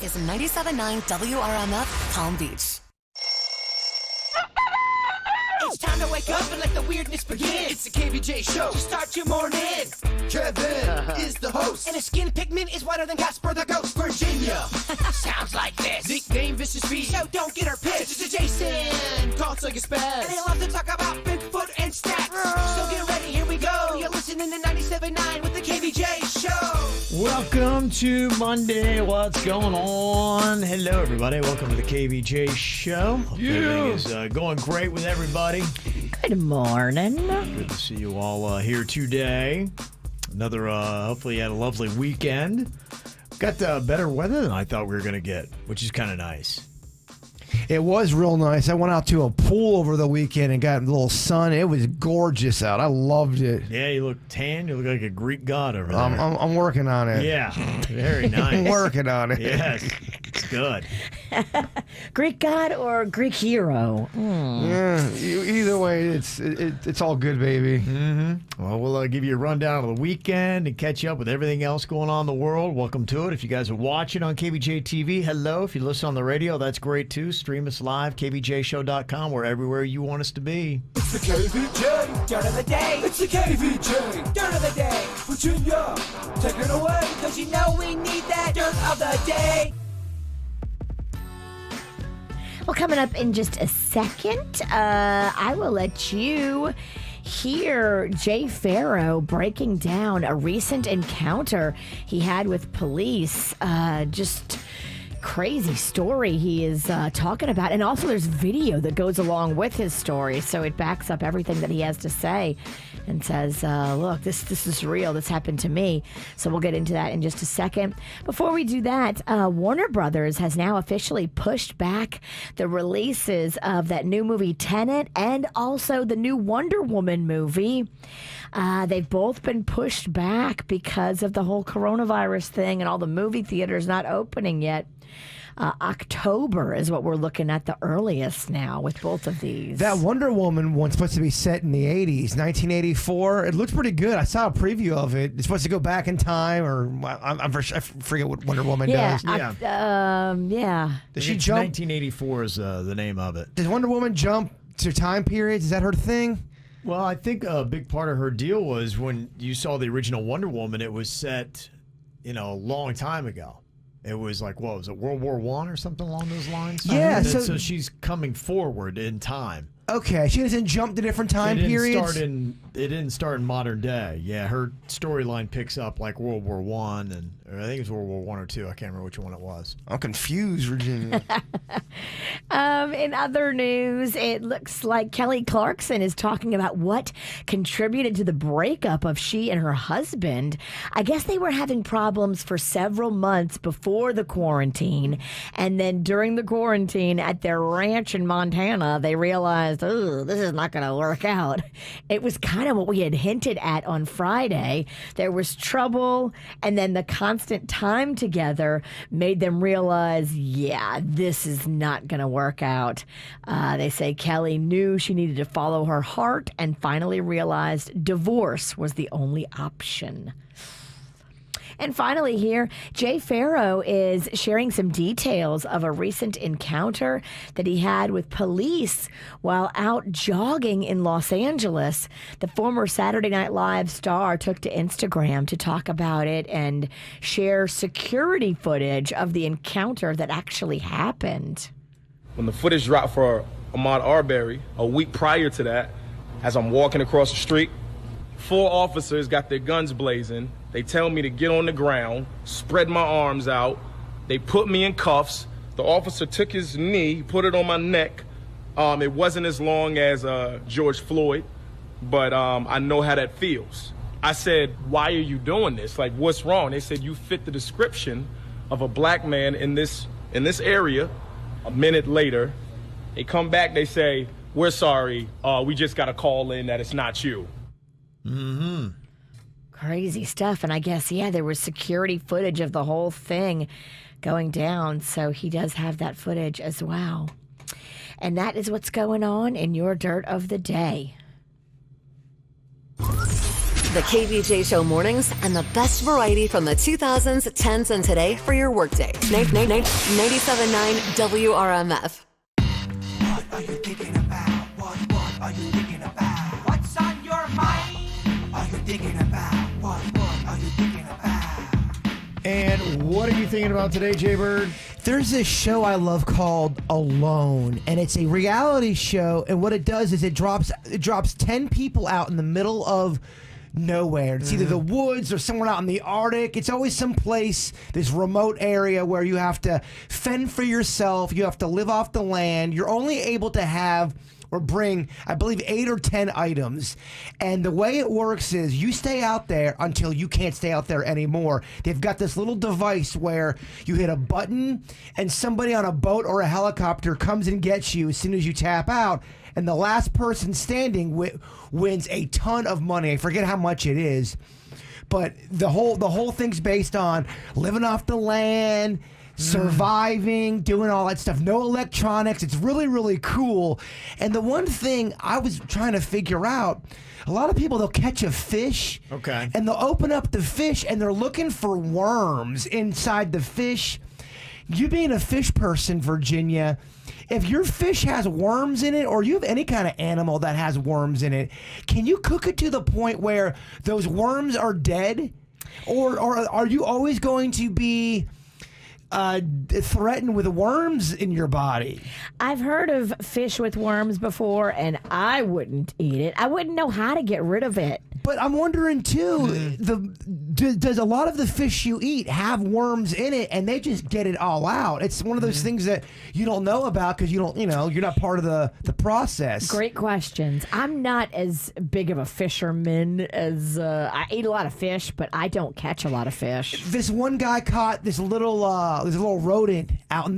This is 97.9 WRMF, Palm Beach. It's time to wake up and let the weirdness begin. It's the KVJ show to start your morning. Kevin is the host, and his skin pigment is whiter than Casper the Ghost. Virginia sounds like this. Nickname Vicious V, so don't get her pissed. It's Jason, talks like a spaz, and they love to talk about Bigfoot and stats. So get ready, here we go. You're listening to 97.9 with the KVJ show. Welcome to Monday. What's going on? Hello, everybody. Welcome to the KVJ show. Hope everything is going great with everybody. Good morning. Good to see you all here today. Another, hopefully you had a lovely weekend. Got better weather than I thought we were going to get, which is kind of nice. It was real nice. I went out to a pool over the weekend and got a little sun. It was gorgeous out. I loved it. Yeah, you look tan. You look like a Greek god over there. I'm working on it. Yeah, very nice. I'm working on it. Yes, it's good. Greek god or Greek hero? Yeah, either way, it's all good, baby. Mm-hmm. Well, we'll give you a rundown of the weekend and catch you up with everything else going on in the world. Welcome to it. If you guys are watching on Kvj Tv, hello. If you listen on the radio, that's great too. Stream us live, kvjshow.com. We're everywhere you want us to be. It's the KVJ dirt of the day. It's the KVJ dirt of the day. Virginia, take it away, because you know we need that dirt of the day. Well, coming up in just a second, I will let you hear Jay Farrow breaking down a recent encounter he had with police. Just crazy story he is talking about. And also there's video that goes along with his story, so it backs up everything that he has to say and says, look, this is real. This happened to me. So we'll get into that in just a second. Before we do that, Warner Brothers has now officially pushed back the releases of that new movie Tenet and also the new Wonder Woman movie. They've both been pushed back because of the whole coronavirus thing and all the movie theaters not opening yet. October is what we're looking at the earliest now with both of these. That Wonder Woman one's supposed to be set in the 80s, 1984. It looks pretty good. I saw a preview of it. It's supposed to go back in time, or I forget what Wonder Woman does. Yeah. Does she jump? 1984 is the name of it. Does Wonder Woman jump to time periods? Is that her thing? Well, I think a big part of her deal was when you saw the original Wonder Woman, it was set, a long time ago. It was like, what was it, World War I or something along those lines? Yeah. So she's coming forward in time. Okay, she doesn't jump to different time periods? It didn't start in modern day. Yeah, her storyline picks up like World War I, or I think it was World War I or II. I can't remember which one it was. I'm confused, Virginia. In other news, it looks like Kelly Clarkson is talking about what contributed to the breakup of she and her husband. I guess they were having problems for several months before the quarantine, and then during the quarantine at their ranch in Montana, they realized, oh, this is not going to work out. It was kind of what we had hinted at on Friday. There was trouble, and then the constant time together made them realize, yeah, this is not going to work out. They say Kelly knew she needed to follow her heart and finally realized divorce was the only option. And finally here, Jay Farrow is sharing some details of a recent encounter that he had with police while out jogging in Los Angeles. The former Saturday Night Live star took to Instagram to talk about it and share security footage of the encounter that actually happened. When the footage dropped for Ahmaud Arbery, a week prior to that, as I'm walking across the street, 4 officers got their guns blazing. They tell me to get on the ground, spread my arms out. They put me in cuffs. The officer took his knee, put it on my neck. It wasn't as long as George Floyd, but I know how that feels. I said, why are you doing this? Like, what's wrong? They said, you fit the description of a black man in this area. A minute later, they come back, they say, we're sorry, we just got a call in that it's not you. Mm-hmm. Crazy stuff. And I guess, yeah, there was security footage of the whole thing going down. So he does have that footage as well. And that is what's going on in your Dirt of the Day. The KVJ Show mornings and the best variety from the 2000s, 10s, and today for your workday. 97.9 WRMF. What are you thinking about? What are you thinking about? What's on your mind? Are you thinking about? What are you thinking about? And what are you thinking about today, Jaybird? There's this show I love called Alone, and it's a reality show. And what it does is it drops 10 people out in the middle of nowhere. It's either the woods or somewhere out in the Arctic. It's always some place, this remote area where you have to fend for yourself. You have to live off the land. You're only able to have or bring, I believe, 8 or 10 items. And the way it works is you stay out there until you can't stay out there anymore. They've got this little device where you hit a button and somebody on a boat or a helicopter comes and gets you as soon as you tap out. And the last person standing wins a ton of money. I forget how much it is. But the whole thing's based on living off the land, surviving, doing all that stuff. No electronics. It's really, really cool. And the one thing I was trying to figure out, a lot of people, they'll catch a fish. Okay. And they'll open up the fish and they're looking for worms inside the fish. You being a fish person, Virginia, if your fish has worms in it, or you have any kind of animal that has worms in it, can you cook it to the point where those worms are dead? Or are you always going to be threatened with worms in your body? I've heard of fish with worms before, and I wouldn't eat it. I wouldn't know how to get rid of it. But I'm wondering too, does a lot of the fish you eat have worms in it, and they just get it all out? It's one of those things that you don't know about because you're not part of the process. Great questions. I'm not as big of a fisherman as I eat a lot of fish, but I don't catch a lot of fish. This one guy caught this little rodent out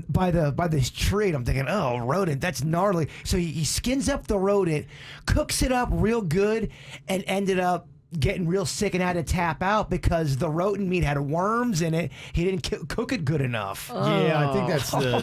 by this tree, and I'm thinking, oh, rodent, that's gnarly. So he skins up the rodent, cooks it up real good, and ended up getting real sick and had to tap out because the rodent meat had worms in it. He didn't cook it good enough. Yeah, I think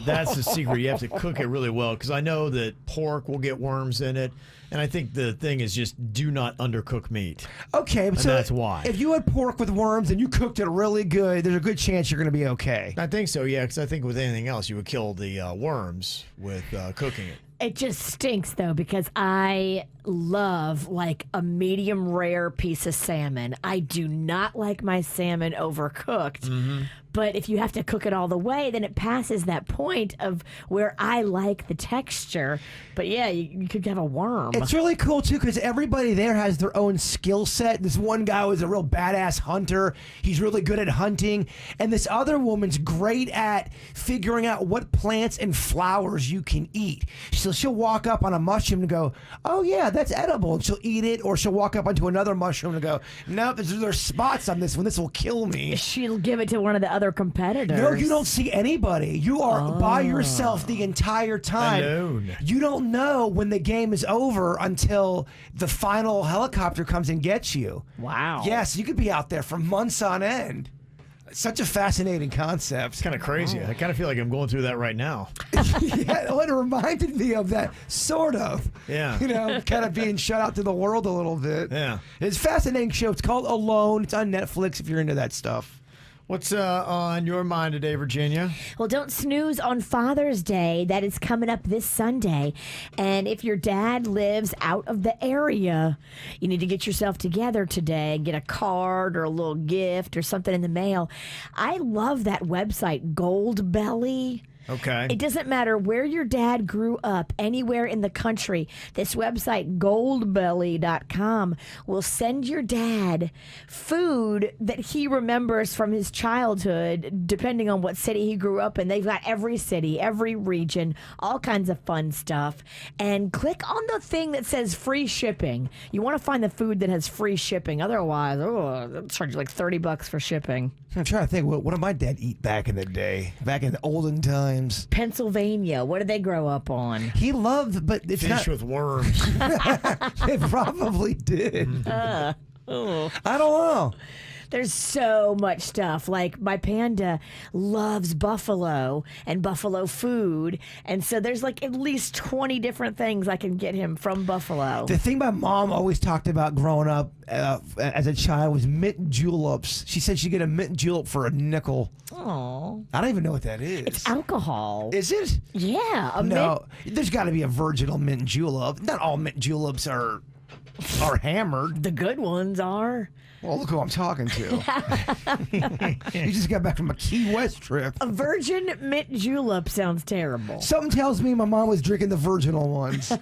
that's the secret. You have to cook it really well because I know that pork will get worms in it. And I think the thing is just do not undercook meat. Okay, and so that's why. If you had pork with worms and you cooked it really good, there's a good chance you're going to be okay. I think so, yeah, because I think with anything else, you would kill the worms with cooking it. It just stinks, though, because I love, like, a medium rare piece of salmon. I do not like my salmon overcooked. Mm-hmm. But if you have to cook it all the way, then it passes that point of where I like the texture. But, yeah, you could have a worm. It's really cool, too, because everybody there has their own skill set. This one guy was a real badass hunter. He's really good at hunting. And this other woman's great at figuring out what plants and flowers you can eat. So she'll walk up on a mushroom and go, oh, yeah, that's edible. And she'll eat it. Or she'll walk up onto another mushroom and go, no, there's spots on this one. This will kill me. She'll give it to one of the other competitors. No, you don't see anybody. You are by yourself the entire time. Alone. You don't know when the game is over until the final helicopter comes and gets you. Wow. Yes, you could be out there for months on end. Such a fascinating concept. It's kind of crazy. I kind of feel like I'm going through that right now. Yeah, well, it reminded me of that, sort of. Yeah. Kind of being shut out to the world a little bit. Yeah. It's a fascinating show. It's called Alone. It's on Netflix if you're into that stuff. What's on your mind today, Virginia? Well, don't snooze on Father's Day. That is coming up this Sunday. And if your dad lives out of the area, you need to get yourself together today. Get a card or a little gift or something in the mail. I love that website, Goldbelly. Okay. It doesn't matter where your dad grew up, anywhere in the country. This website, goldbelly.com, will send your dad food that he remembers from his childhood, depending on what city he grew up in. They've got every city, every region, all kinds of fun stuff. And click on the thing that says free shipping. You want to find the food that has free shipping. Otherwise, they'll charge you like $30 for shipping. I'm trying to think, what did my dad eat back in the day? Back in the olden times? Pennsylvania. What did they grow up on? He loved, but it's Fish not... with worms. It probably did. I don't know. There's so much stuff. Like my panda loves buffalo and buffalo food. And so there's like at least 20 different things I can get him from buffalo. The thing my mom always talked about growing up as a child was mint juleps. She said she'd get a mint julep for a nickel. Oh. I don't even know what that is. It's alcohol. Is it? Yeah. No, there's got to be a virginal mint julep. Not all mint juleps are hammered. The good ones are. Well, look who I'm talking to. You just got back from a Key West trip. A virgin mint julep sounds terrible. Something tells me my mom was drinking the virginal ones.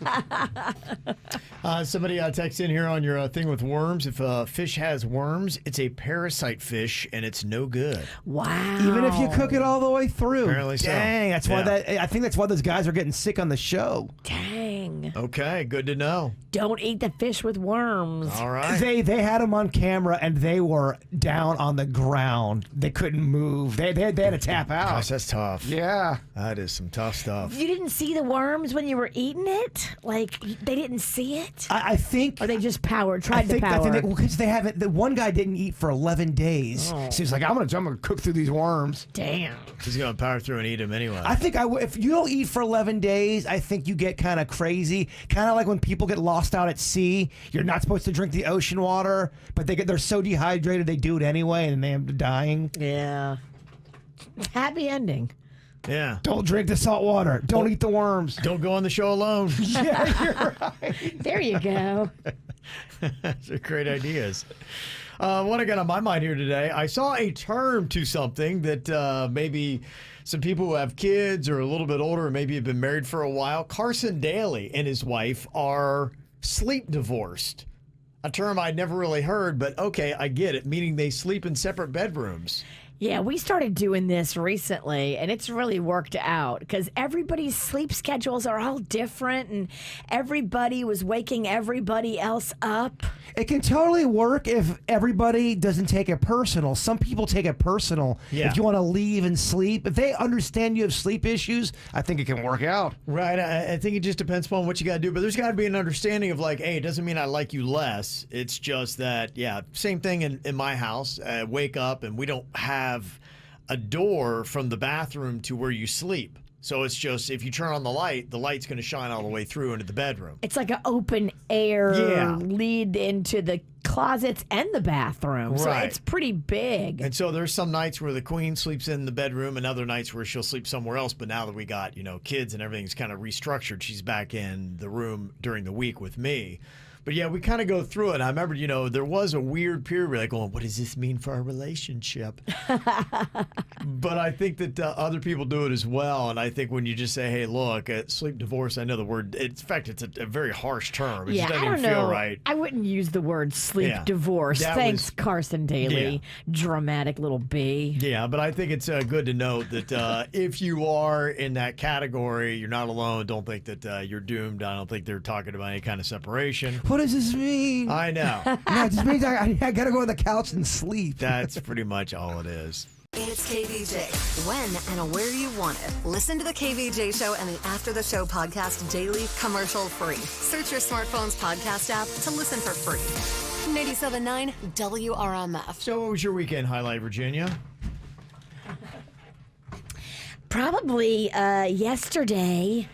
Somebody texts in here on your thing with worms. If a fish has worms, it's a parasite fish and it's no good. Wow. Even if you cook it all the way through. Apparently so. Dang, that's why I think that's why those guys are getting sick on the show. Dang. Okay, good to know. Don't eat the fish with worms. All right. They had them on camera and they were down on the ground. They couldn't move. They had to tap out. Gosh, that's tough. Yeah. That is some tough stuff. You didn't see the worms when you were eating it? Like, they didn't see it? I think. Or they just tried to power? Because they haven't. The one guy didn't eat for 11 days. So he's like, I'm gonna cook through these worms. Damn. He's going to power through and eat them anyway. I think if you don't eat for 11 days, I think you get kind of crazy. Kind of like when people get lost out at sea. You're not supposed to drink the ocean water, but they're so dehydrated they do it anyway, and they end up dying. Yeah. Happy ending. Yeah. Don't drink the salt water. Don't eat the worms. Don't go on the show alone. Yeah, you're right. There you go. Those are great ideas. What I got on my mind here today, I saw a term to something that maybe some people who have kids or a little bit older or maybe have been married for a while. Carson Daly and his wife are sleep divorced. A term I'd never really heard, but okay, I get it, meaning they sleep in separate bedrooms. Yeah, we started doing this recently, and it's really worked out because everybody's sleep schedules are all different, and everybody was waking everybody else up. It can totally work if everybody doesn't take it personal. Some people take it personal. Yeah. If you want to leave and sleep, if they understand you have sleep issues, I think it can work out. Right. I think it just depends upon what you got to do. But there's got to be an understanding of like, hey, it doesn't mean I like you less. It's just that, yeah, same thing in my house. Wake up and we don't have a door from the bathroom to where you sleep. So it's just if you turn on the light's going to shine all the way through into the bedroom. It's like an open air lead into the closets and the bathroom. So Right. it's pretty big. And so there's some nights where the queen sleeps in the bedroom and other nights where she'll sleep somewhere else. But now that we got, kids and everything's kind of restructured, she's back in the room during the week with me. But yeah, we kind of go through it. I remember, there was a weird period where like going, what does this mean for our relationship? But I think that other people do it as well. And I think when you just say, hey, look, sleep divorce, I know the word, in fact, it's a very harsh term. It just doesn't I don't even feel know. right. I wouldn't use the word sleep Yeah. divorce. That Thanks, was- Carson Daly. Dramatic little B. Yeah, but I think it's good to note that if you are in that category, you're not alone. Don't think that you're doomed. I don't think they're talking about any kind of separation. What does this mean? I know. No, it just means I got to go on the couch and sleep. That's pretty much all it is. It's KVJ. When and where you want it. Listen to the KVJ Show and the After the Show podcast daily, commercial free. Search your smartphone's podcast app to listen for free. 97.9 WRMF. So what was your weekend highlight, Virginia? Probably yesterday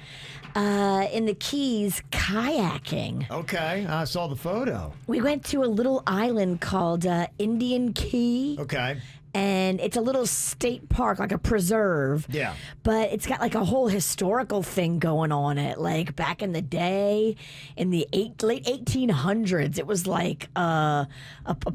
in the Keys kayaking. Okay, I saw the photo. We went to a little island called Indian Key. Okay. And it's a little state park, like a preserve. Yeah. But it's got like a whole historical thing going on it. Like back in the day, in the late 1800s, it was like a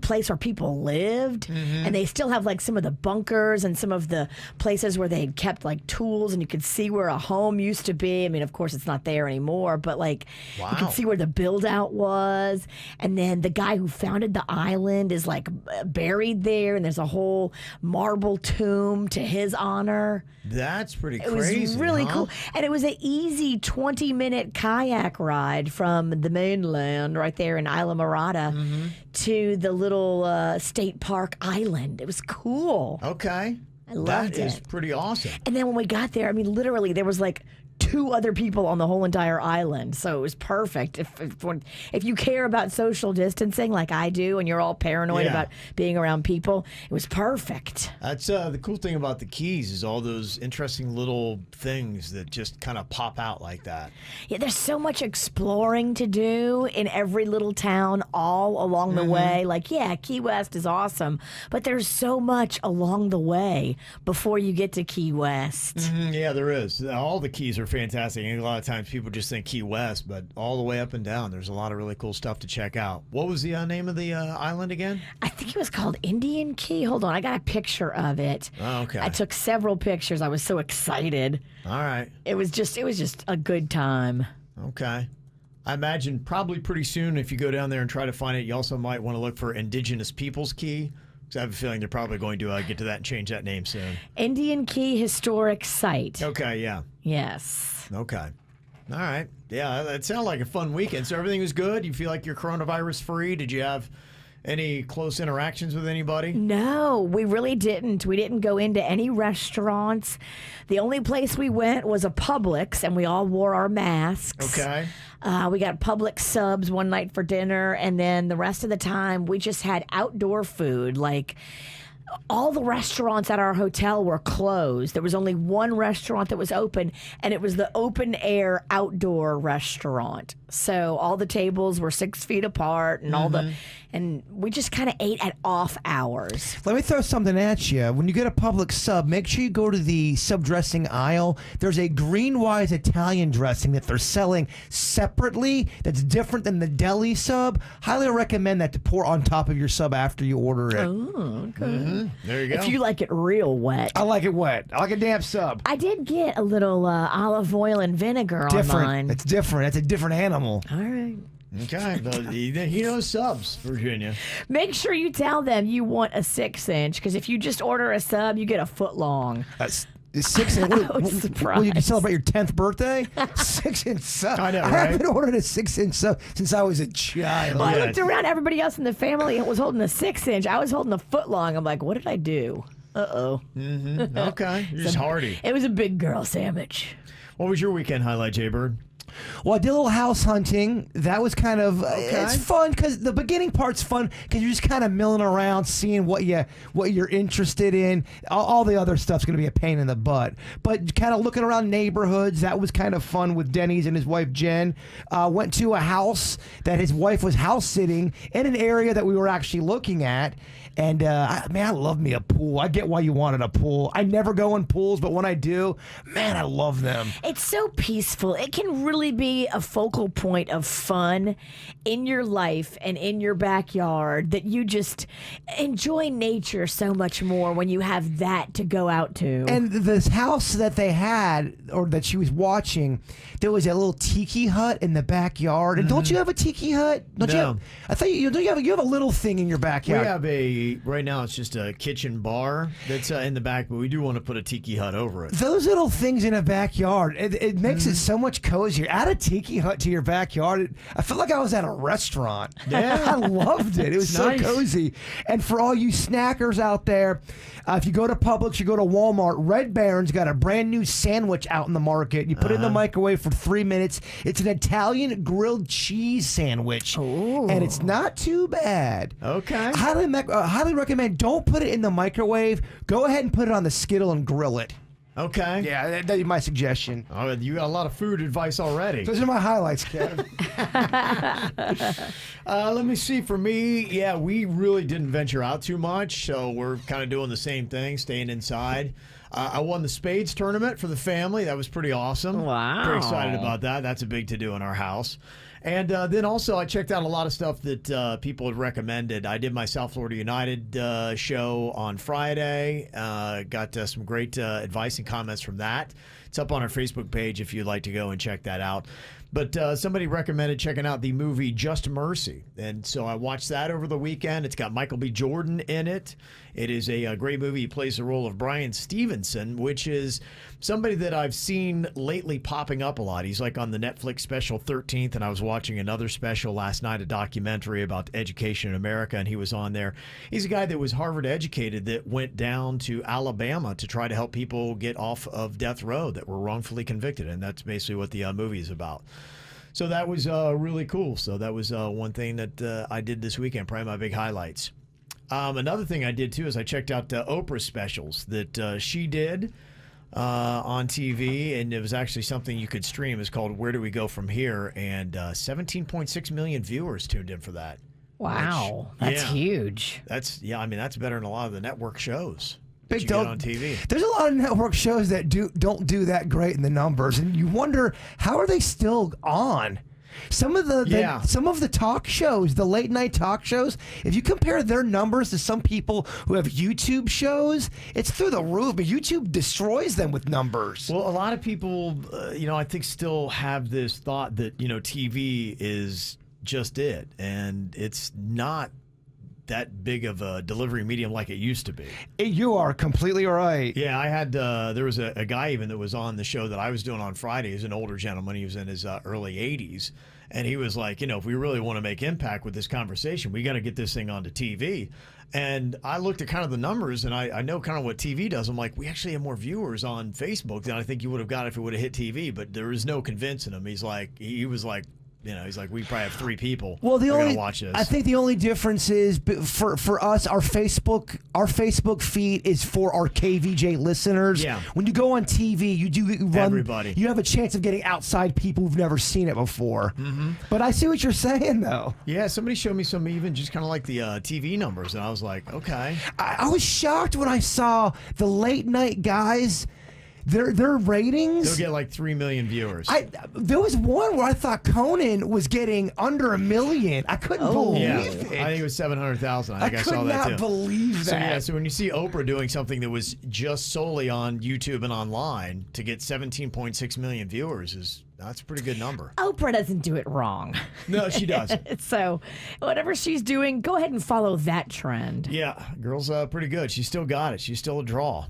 place where people lived. Mm-hmm. And they still have like some of the bunkers and some of the places where they kept like tools, and you could see where a home used to be. I mean, of course, it's not there anymore, but like you Wow. can see where the build out was. And then the guy who founded the island is like buried there, and there's a whole marble tomb to his honor. That's pretty It crazy. was really huh? cool. And it was an easy 20-minute kayak ride from the mainland right there in Isla Morada to the little state park island. It was cool. Okay. I loved That is it. pretty awesome. And then when we got there, I mean, literally, there was like 2 other people on the whole entire island. So it was perfect. If you care about social distancing like I do, and you're all paranoid about being around people, it was perfect. That's the cool thing about the Keys is all those interesting little things that just kind of pop out like that. Yeah, there's so much exploring to do in every little town all along the way. Like, yeah, Key West is awesome, but there's so much along the way before you get to Key West. Yeah, there is. All the Keys are fantastic. And a lot of times people just think Key West, but all the way up and down, there's a lot of really cool stuff to check out. What was the name of the island again? I think it was called Indian Key. Hold on, I got a picture of it. Oh, okay. I took several pictures. I was so excited. All right. It was just a good time. Okay. I imagine probably pretty soon if you go down there and try to find it, you also might want to look for Indigenous Peoples Key. Because I have a feeling they're probably going to get to that and change that name soon. Indian Key Historic Site. Okay, yeah. Yes. Okay. All right. Yeah, that sounded like a fun weekend. So everything was good? You feel like you're coronavirus free? Did you have any close interactions with anybody? No, we really didn't. We didn't go into any restaurants. The only place we went was a Publix, and we all wore our masks. Okay. We got Publix subs one night for dinner, and then the rest of the time we just had outdoor food. Like, all the restaurants at our hotel were closed. There was only one restaurant that was open, and it was the open air outdoor restaurant. So all the tables were 6 feet apart, and and we just kind of ate at off hours. Let me throw something at you. When you get a Publix sub, make sure you go to the sub dressing aisle. There's a Greenwise Italian dressing that they're selling separately that's different than the deli sub. Highly recommend that to pour on top of your sub after you order it. Oh, okay. There you go. If you like it real wet. I like it wet. I like a damn sub. I did get a little olive oil and vinegar on mine. It's different. It's a different animal. All right. Okay. But he knows subs, Virginia. Make sure you tell them you want a 6-inch, because if you just order a sub, you get a foot long. That's 6-inch. I was surprised. Well, you can celebrate your 10th birthday? 6-inch sub. I know, I right? haven't ordered a 6-inch sub since I was a child. Well, I looked around. Everybody else in the family was holding a 6-inch. I was holding a foot long. I'm like, what did I do? Uh-oh. Okay. You're just hardy. It was a big girl sandwich. What was your weekend highlight, Jaybird? Well, I did a little house hunting. That was kind of it's fun because the beginning part's fun because you're just kind of milling around, seeing what you're interested in. All the other stuff's going to be a pain in the butt, but kind of looking around neighborhoods. That was kind of fun with Denny's and his wife Jen. Went to a house that his wife was house sitting in an area that we were actually looking at. And I love me a pool. I get why you wanted a pool. I never go in pools, but when I do, man, I love them. It's so peaceful. It can really be a focal point of fun in your life and in your backyard that you just enjoy nature so much more when you have that to go out to. And this house that they had, or that she was watching, there was a little tiki hut in the backyard. And don't you have a tiki hut? No. I thought you have a little thing in your backyard. We have right now it's just a kitchen bar that's in the back, but we do want to put a tiki hut over it. Those little things in a backyard, it makes it so much cozier. Add a tiki hut to your backyard. I felt like I was at a restaurant. Yeah. I loved it. It was so Nice. cozy. And for all you snackers out there, if you go to Publix, you go to Walmart, Red Baron's got a brand new sandwich out in the market. You put it in the microwave for 3 minutes. It's an Italian grilled cheese sandwich. Ooh. And it's not too bad. Okay. Highly recommend, don't put it in the microwave. Go ahead and put it on the skittle and grill it. Okay. Yeah, that'd be my suggestion. Oh, you got a lot of food advice already. Those are my highlights, Kev. Let me see. For me, yeah, we really didn't venture out too much, so we're kind of doing the same thing, staying inside. I won the spades tournament for the family. That was pretty awesome. Wow. Pretty excited about that. That's a big to-do in our house. And then also I checked out a lot of stuff that people had recommended. I did my South Florida United show on Friday. Got some great advice and comments from that. It's up on our Facebook page if you'd like to go and check that out. But somebody recommended checking out the movie Just Mercy. And so I watched that over the weekend. It's got Michael B. Jordan in it. It is a great movie. He plays the role of Brian Stevenson, which is Somebody that I've seen lately popping up a lot. He's like on the Netflix special 13th, and I was watching another special last night, a documentary about education in America, and he was on there. He's a guy that was Harvard educated that went down to Alabama to try to help people get off of death row that were wrongfully convicted, and that's basically what the movie is about. So that was really cool. So that was one thing that I did this weekend, probably my big highlights. Another thing I did, too, is I checked out Oprah's specials that she did on TV, and it was actually something you could stream. It's called Where Do We Go From Here? And 17.6 million viewers tuned in for that. Wow, that's huge. That's better than a lot of the network shows. Big you get on TV. There's a lot of network shows that don't do that great in the numbers, and you wonder how are they still on. Some of the talk shows, the late night talk shows, if you compare their numbers to some people who have YouTube shows, it's through the roof. But YouTube destroys them with numbers. Well, a lot of people, I think still have this thought that TV is just it, and it's not that big of a delivery medium like it used to be. You are completely right. Yeah, I had there was a guy even that was on the show that I was doing on Friday. He's an older gentleman. He was in his early 80s, and he was like, if we really want to make impact with this conversation, we got to get this thing onto TV. And I looked at kind of the numbers, and I know kind of what TV does. I'm like, we actually have more viewers on Facebook than I think you would have got if it would have hit TV. But there is no convincing him. He was like. He's like, we probably have 3 people. Well, gonna watch this. I think the only difference is for us, our Facebook feed is for our KVJ listeners. Yeah. When you go on TV, you do run. Everybody. You have a chance of getting outside people who've never seen it before. Mm-hmm. But I see what you're saying, though. Yeah, somebody showed me some even just kind of like the TV numbers, and I was like, okay. I was shocked when I saw the late night guys. Their ratings. They'll get like 3 million viewers. There was one where I thought Conan was getting under 1 million. I couldn't believe it. I think it was 700,000. I think I saw that too. I could not believe that. So when you see Oprah doing something that was just solely on YouTube and online to get 17.6 million viewers that's a pretty good number. Oprah doesn't do it wrong. No, she doesn't. So whatever she's doing, go ahead and follow that trend. Yeah, girl's pretty good. She still got it. She's still a draw.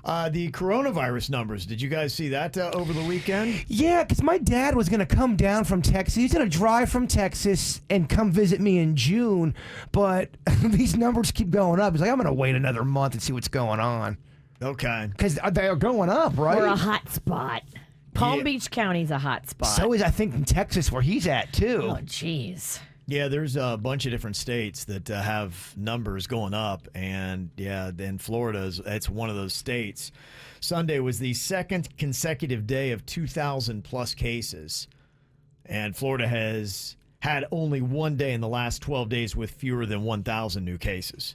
The coronavirus numbers, did you guys see that over the weekend? Yeah, because my dad was going to come down from Texas. He's going to drive from Texas and come visit me in June, but these numbers keep going up. He's like, I'm going to wait another month and see what's going on. Okay. Because they are going up, right? We're a hot spot. Palm Beach County's a hot spot. So is, I think, in Texas where he's at, too. Oh, jeez. Yeah, there's a bunch of different states that have numbers going up, and in Florida, it's one of those states. Sunday was the second consecutive day of 2,000 plus cases, and Florida has had only one day in the last 12 days with fewer than 1,000 new cases.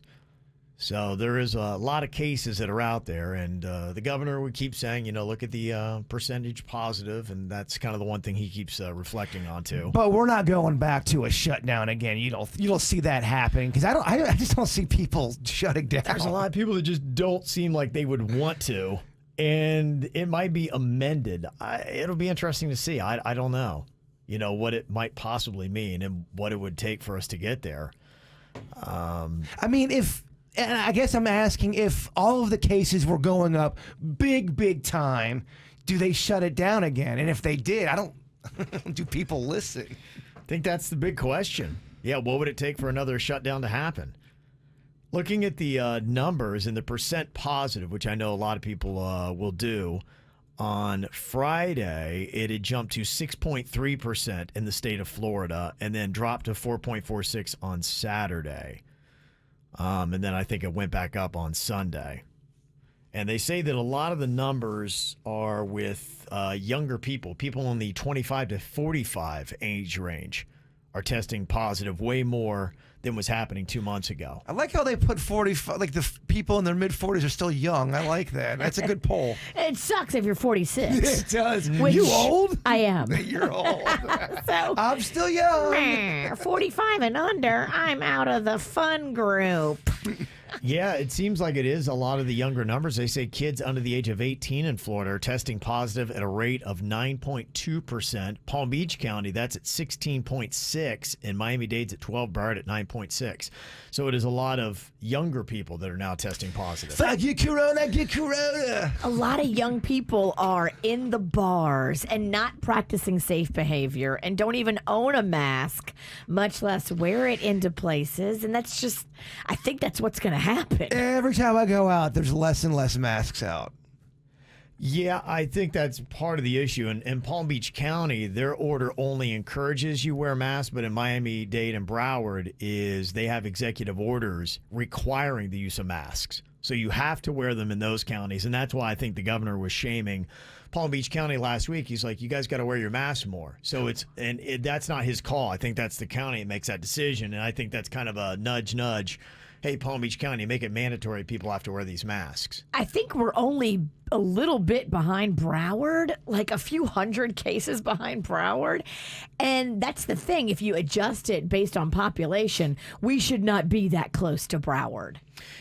So there is a lot of cases that are out there, and the governor would keep saying, look at the percentage positive, and that's kind of the one thing he keeps reflecting on too. But we're not going back to a shutdown again. You don't see that happening because I just don't see people shutting down. There's a lot of people that just don't seem like they would want to, and it might be amended. It'll be interesting to see. I don't know, what it might possibly mean and what it would take for us to get there. And I guess I'm asking if all of the cases were going up big time, do they shut it down again? And if they did, do people listen? I think that's the big question. Yeah, what would it take for another shutdown to happen? Looking at the numbers and the percent positive, which I know a lot of people will do, on Friday, it had jumped to 6.3% in the state of Florida and then dropped to 4.46 on Saturday. And then I think it went back up on Sunday. And they say that a lot of the numbers are with younger people in the 25 to 45 age range are testing positive way more than was happening 2 months ago. I like how they put 45, like the people in their mid-40s are still young. I like that. That's a good poll. It sucks if you're 46. It does. Which You old? I am. You're old. So I'm still young. 45 and under, I'm out of the fun group. Yeah, it seems like it is a lot of the younger numbers. They say kids under the age of 18 in Florida are testing positive at a rate of 9.2%. Palm Beach County, that's at 16.6%. And Miami-Dade's at 12%, Broward at 9.6%. So it is a lot of younger people that are now testing positive. Fuck you, Corona, get Corona. A lot of young people are in the bars and not practicing safe behavior and don't even own a mask, much less wear it into places. And that's just, I think that's what's going to happen. Every time I go out, there's less and less masks out. Yeah, I think that's part of the issue. In Palm Beach County, their order only encourages you wear masks, but in Miami-Dade and Broward is they have executive orders requiring the use of masks. So you have to wear them in those counties, and that's why I think the governor was shaming Palm Beach County last week. He's like, you guys got to wear your masks more. So that's not his call. I think that's the county that makes that decision, and I think that's kind of a nudge. Hey, Palm Beach County, make it mandatory people have to wear these masks. I think we're only a little bit behind Broward, like a few hundred cases behind Broward. And that's the thing. If you adjust it based on population, we should not be that close to Broward.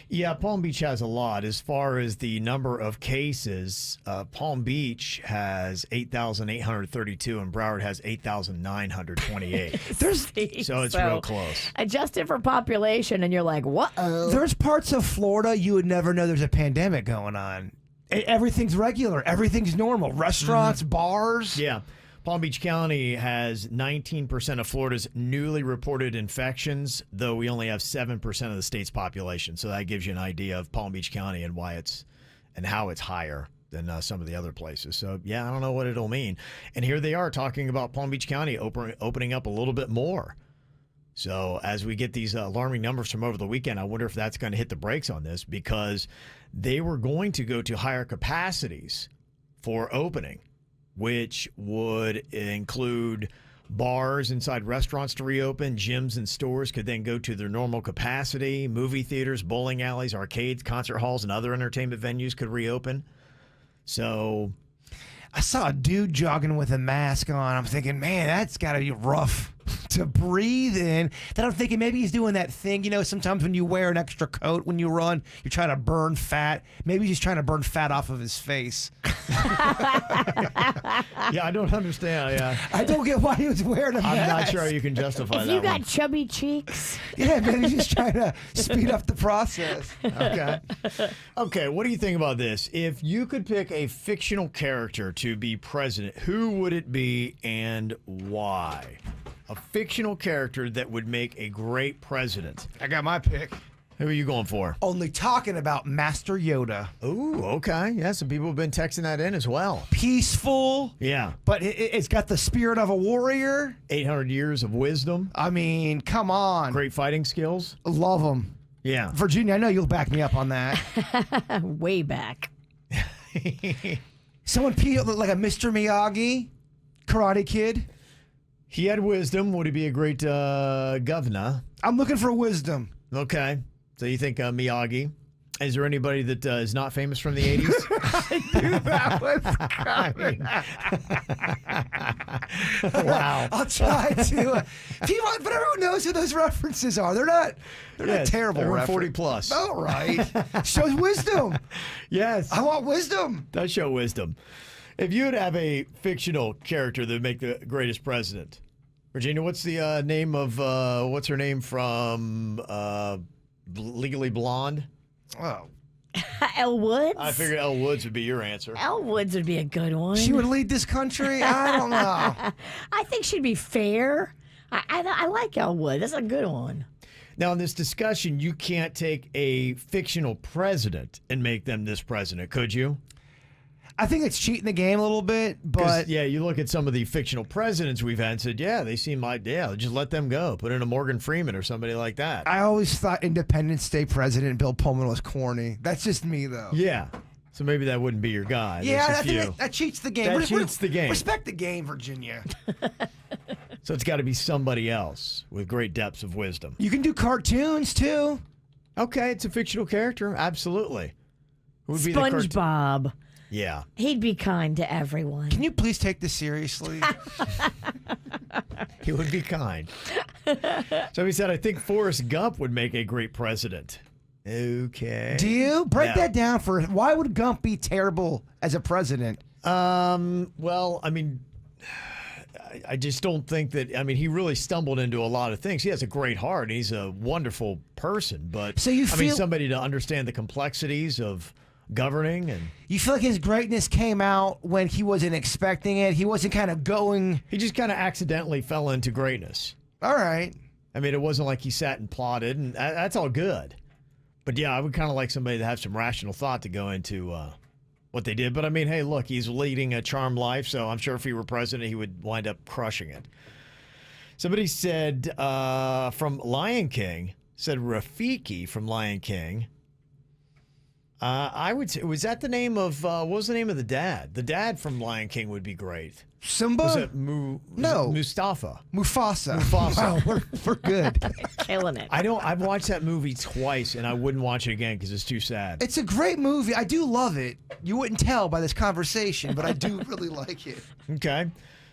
Yeah, Palm Beach has a lot. As far as the number of cases, Palm Beach has 8,832 and Broward has 8,928. So it's real close. Adjust it for population and you're like, what-oh? There's parts of Florida you would never know there's a pandemic going on. Everything's regular. Everything's normal. Restaurants, bars. Yeah. Palm Beach County has 19% of Florida's newly reported infections, though we only have 7% of the state's population. So that gives you an idea of Palm Beach County and why it's and how it's higher than some of the other places. So, yeah, I don't know what it'll mean. And here they are talking about Palm Beach County opening up a little bit more. So as we get these alarming numbers from over the weekend, I wonder if that's going to hit the brakes on this, because they were going to go to higher capacities for opening, which would include bars inside restaurants to reopen, gyms and stores could then go to their normal capacity, movie theaters, bowling alleys, arcades, concert halls, and other entertainment venues could reopen. So I saw a dude jogging with a mask on. I'm thinking, man, that's got to be rough to breathe in. Then I'm thinking maybe he's doing that thing, sometimes when you wear an extra coat when you run, you're trying to burn fat. Maybe he's trying to burn fat off of his face. Yeah, I don't understand. Yeah, I don't get why he was wearing a mask. I'm not sure you can justify if that. you got one. chubby cheeks. Yeah, man, he's just trying to speed up the process. Okay, what do you think about this? If you could pick a fictional character to be president, who would it be and why? A fictional character that would make a great president. I got my pick. Who are you going for? Only talking about Master Yoda. Ooh, okay. Yeah, some people have been texting that in as well. Peaceful. Yeah. But it's got the spirit of a warrior. 800 years of wisdom. I mean, come on. Great fighting skills. Love him. Yeah. Virginia, I know you'll back me up on that. Way back. Someone like a Mr. Miyagi, Karate Kid. He had wisdom. Would he be a great governor? I'm looking for wisdom. Okay. So you think Miyagi? Is there anybody that is not famous from the 80s? I knew that was coming. Wow. I'll try to. People, but everyone knows who those references are. They're not terrible. They're references. 40 plus. All right. Shows wisdom. Yes. I want wisdom. Does show wisdom. If you would have a fictional character that would make the greatest president, Virginia, what's the name of, what's her name from Legally Blonde? Oh. Elle Woods? I figured Elle Woods would be your answer. Elle Woods would be a good one. She would lead this country? I don't know. I think she'd be fair. I like Elle Woods. That's a good one. Now, in this discussion, you can't take a fictional president and make them this president, could you? I think it's cheating the game a little bit, but yeah, you look at some of the fictional presidents we've had and said, yeah, they seem like, just let them go. Put in a Morgan Freeman or somebody like that. I always thought Independence Day President Bill Pullman was corny. That's just me, though. Yeah. So maybe that wouldn't be your guy. Yeah, There's I a few. think that cheats the game. That cheats the game. Respect the game, Virginia. So it's got to be somebody else with great depths of wisdom. You can do cartoons, too. Okay, it's a fictional character. Absolutely. Who would be the SpongeBob. Yeah. He'd be kind to everyone. Can you please take this seriously? He would be kind. Somebody said, I think Forrest Gump would make a great president. Okay. Do you? Break No. that down for why would Gump be terrible as a president? Well, I mean, I just don't think that. I mean, he really stumbled into a lot of things. He has a great heart. He's a wonderful person, but So you I mean, feel- somebody to understand the complexities of governing and You feel like his greatness came out when he wasn't expecting it? He wasn't kind of going, he just kind of accidentally fell into greatness. all right. I mean, it wasn't like he sat and plotted, and that's all good. But yeah, I would kind of like somebody to have some rational thought to go into what they did. But I mean, hey, look, he's leading a charmed life, so I'm sure if he were president, he would wind up crushing it. Somebody said from Lion King, said Rafiki from Lion King. I would say, was that the name of, what was the name of the dad? The dad from Lion King would be great. Simba? Was it Mustafa? Mufasa. Mufasa. Wow, we're good. Killing it. I've watched that movie twice, and I wouldn't watch it again because it's too sad. It's a great movie. I do love it. You wouldn't tell by this conversation, but I do really like it. Okay.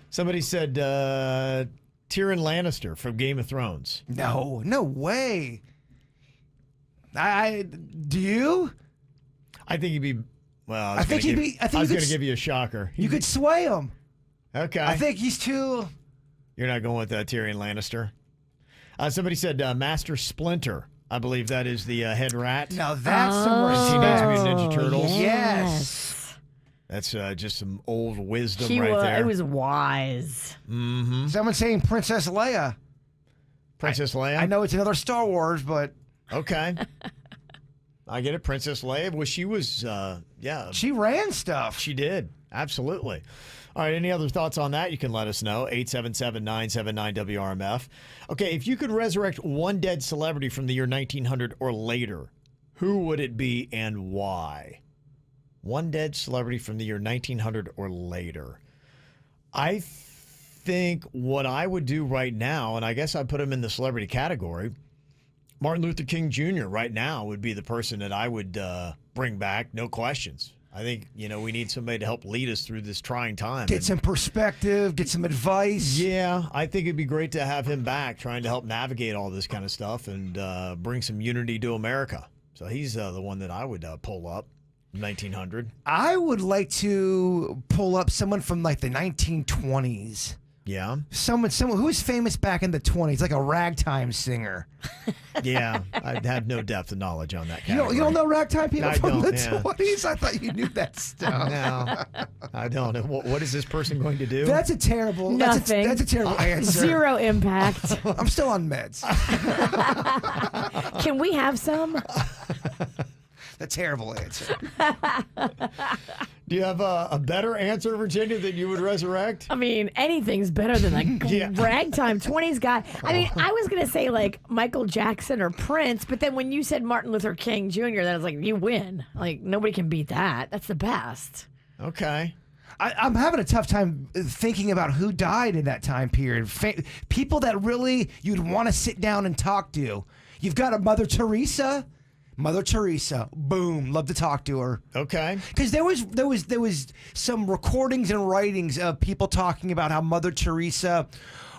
Somebody said Tyrion Lannister from Game of Thrones. No way. Do you? I think he'd be. Well, I think he'd be- I think I was you going could to give you a shocker. You could sway him. Okay. I think he's too. You're not going with Tyrion Lannister. Somebody said Master Splinter. I believe that is the head rat. Now that's some Teenage respect. Mutant Ninja Turtles. Yes. That's just some old wisdom He right was, there. it was wise. Someone saying Princess Leia. Princess Leia. I know it's another Star Wars, but Okay. I get it. Princess Leia. Well, she was, yeah. she ran stuff. She did. Absolutely. All right. Any other thoughts on that? You can let us know. 877-979-WRMF. Okay. If you could resurrect one dead celebrity from the year 1900 or later, who would it be and why? One dead celebrity from the year 1900 or later. I think what I would do right now, and I guess I'd put him in the celebrity category, Martin Luther King Jr. right now would be the person that I would bring back, no questions. I think, we need somebody to help lead us through this trying time. Get some perspective, get some advice. Yeah, I think it'd be great to have him back trying to help navigate all this kind of stuff and bring some unity to America. So he's the one that I would pull up, 1900. I would like to pull up someone from like the 1920s. Yeah. Someone who was famous back in the 20s, like a ragtime singer. Yeah, I have no depth of knowledge on that You category. don't know ragtime people I from the don't, yeah. 20s? I thought you knew that stuff. No, I don't. What is this person going to do? That's a terrible. Nothing. That's a terrible answer. Zero impact. I'm still on meds. Can we have some? A terrible answer. Do you have a better answer, Virginia, that you would resurrect? I mean, anything's better than like Yeah. ragtime 20s guy. I mean, I was going to say like Michael Jackson or Prince, but then when you said Martin Luther King Jr., then I was like, you win. Like, nobody can beat that. That's the best. Okay. I'm having a tough time thinking about who died in that time period. People that really you'd want to sit down and talk to. You've got a Mother Teresa. Mother Teresa, boom, love to talk to her. Okay. Because there was some recordings and writings of people talking about how Mother Teresa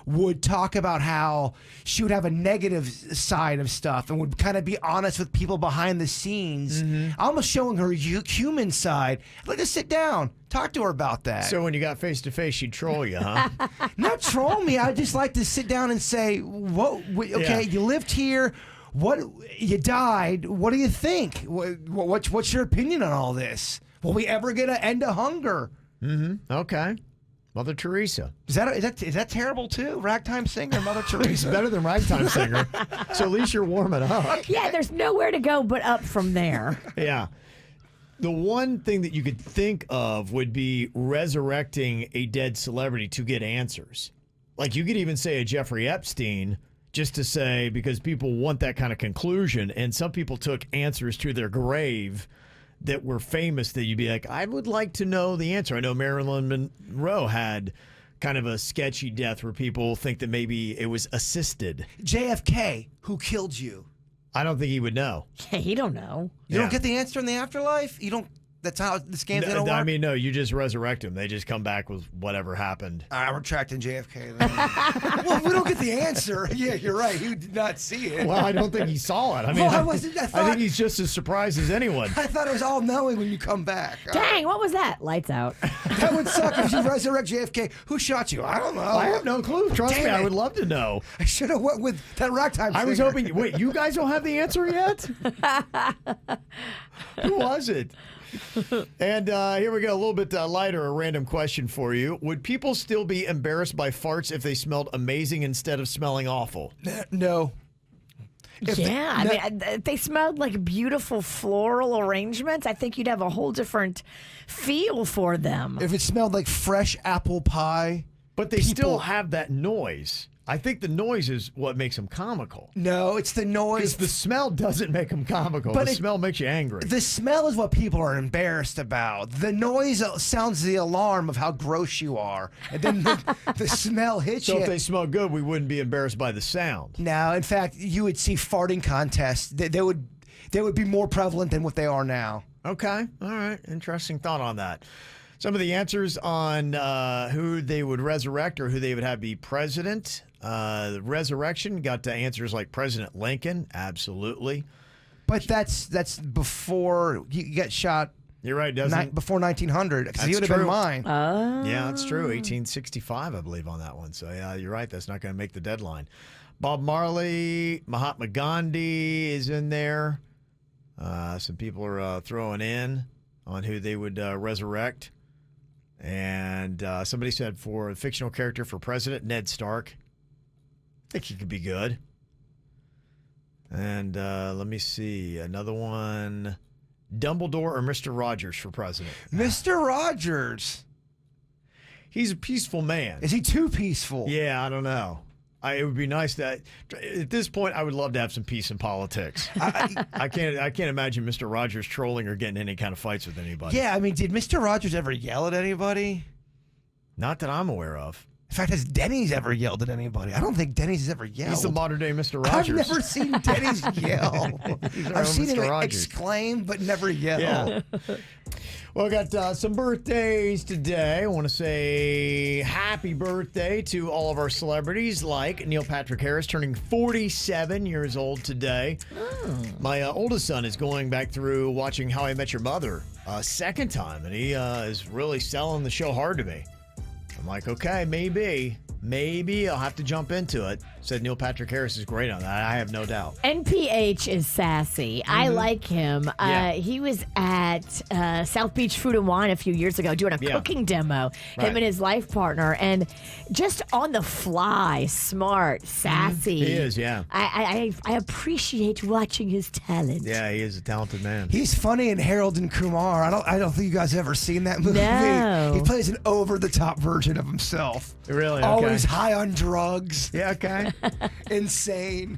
would talk about how she would have a negative side of stuff and would kind of be honest with people behind the scenes, almost showing her human side. I'd like to sit down, talk to her about that. So when you got face to face, she'd troll you, huh? Not troll me. I'd just like to sit down and say, okay, you lived here. What, you died? What do you think? What's your opinion on all this? Will we ever get an end to hunger? Okay. Mother Teresa. Is that terrible too? Ragtime singer, Mother It's Teresa. better than ragtime singer. So at least you're warming up. Yeah, there's nowhere to go but up from there. Yeah. The one thing that you could think of would be resurrecting a dead celebrity to get answers. Like you could even say a Jeffrey Epstein, just to say, because people want that kind of conclusion, and some people took answers to their grave that were famous that you'd be like, I would like to know the answer. I know Marilyn Monroe had kind of a sketchy death where people think that maybe it was assisted. JFK, who killed you? I don't think he would know. Yeah, he don't know. You don't get the answer in the afterlife? You don't. That's how the scam's gonna work. I mean, no, you just resurrect them. They just come back with whatever happened. I'm retracting JFK. Then. Well, if we don't get the answer. Yeah, you're right. He did not see it. Well, I don't think he saw it. I mean, Well, I think he's just as surprised as anyone. I thought it was all knowing when you come back. Dang, what was that? Lights out. That would suck if you resurrect JFK. Who shot you? I don't know. I have no clue. Trust me, I would love to know. I should have went with that ragtime singer. I was hoping. Wait, you guys don't have the answer yet? Who was it? And here we go. A little bit lighter, a random question for you. Would people still be embarrassed by farts if they smelled amazing instead of smelling awful? No. I mean, if they smelled like beautiful floral arrangements, I think you'd have a whole different feel for them. If it smelled like fresh apple pie. But they still have that noise. I think the noise is what makes them comical. No, it's the noise. Because the smell doesn't make them comical. But the smell makes you angry. The smell is what people are embarrassed about. The noise sounds the alarm of how gross you are. And then the smell hits you. So if they smell good, we wouldn't be embarrassed by the sound. No, in fact, you would see farting contests. They would be more prevalent than what they are now. Okay. All right. Interesting thought on that. Some of the answers on who they would resurrect or who they would have be president. The resurrection got to answers like President Lincoln. Absolutely. But that's before he got shot. You're right, doesn't before 1900, because he would have true. been mine. Yeah, that's true. 1865, I believe, on that one. So, yeah, you're right. That's not going to make the deadline. Bob Marley, Mahatma Gandhi is in there. Some people are throwing in on who they would resurrect. And somebody said for a fictional character for president, Ned Stark. I think he could be good. And let me see. Another one. Dumbledore or Mr. Rogers for president? Mr. Rogers. He's a peaceful man. Is he too peaceful? Yeah, I don't know. It would be nice that at this point I would love to have some peace in politics. I can't imagine Mr. Rogers trolling or getting any kind of fights with anybody. Yeah, I mean, did Mr. Rogers ever yell at anybody? Not that I'm aware of. In fact, has Denny's ever yelled at anybody? I don't think Denny's has ever yelled. He's the modern day Mr. Rogers. I've never seen Denny's yell. I've seen Mr. him Rogers. exclaim, but never yell. Yeah. Well, I got some birthdays today. I want to say happy birthday to all of our celebrities, like Neil Patrick Harris, turning 47 years old today. Oh. My oldest son is going back through watching How I Met Your Mother a second time, and he is really selling the show hard to me. I'm like, okay, maybe I'll have to jump into it. Said Neil Patrick Harris is great on that. I have no doubt. NPH is sassy. I like him. Yeah. He was at South Beach Food and Wine a few years ago doing a cooking demo, him and his life partner, and just on the fly, smart, sassy. He is, yeah. I appreciate watching his talent. Yeah, he is a talented man. He's funny in Harold and Kumar. I don't think you guys have ever seen that movie. No. He plays an over-the-top version of himself. Really? Okay. Always high on drugs. Yeah, okay. Insane.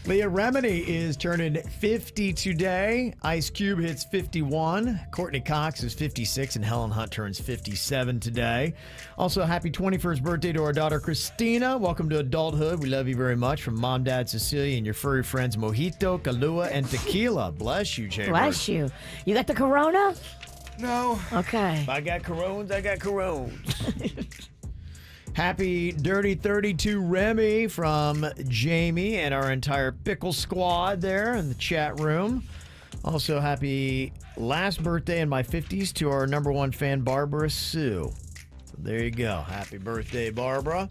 Leah Remini is turning 50 today. Ice Cube hits 51. Courtney Cox is 56, and Helen Hunt turns 57 today. Also, happy 21st birthday to our daughter, Christina. Welcome to adulthood. We love you very much. From Mom, Dad, Cecilia, and your furry friends, Mojito, Kahlua, and Tequila. Bless you, Jay. Bless you. You got the corona? No. Okay. If I got corones, I got corones. Happy Dirty 32 Remy from Jamie and our entire pickle squad there in the chat room. Also, happy last birthday in my 50s to our number one fan, Barbara Sue. So there you go. Happy birthday, Barbara.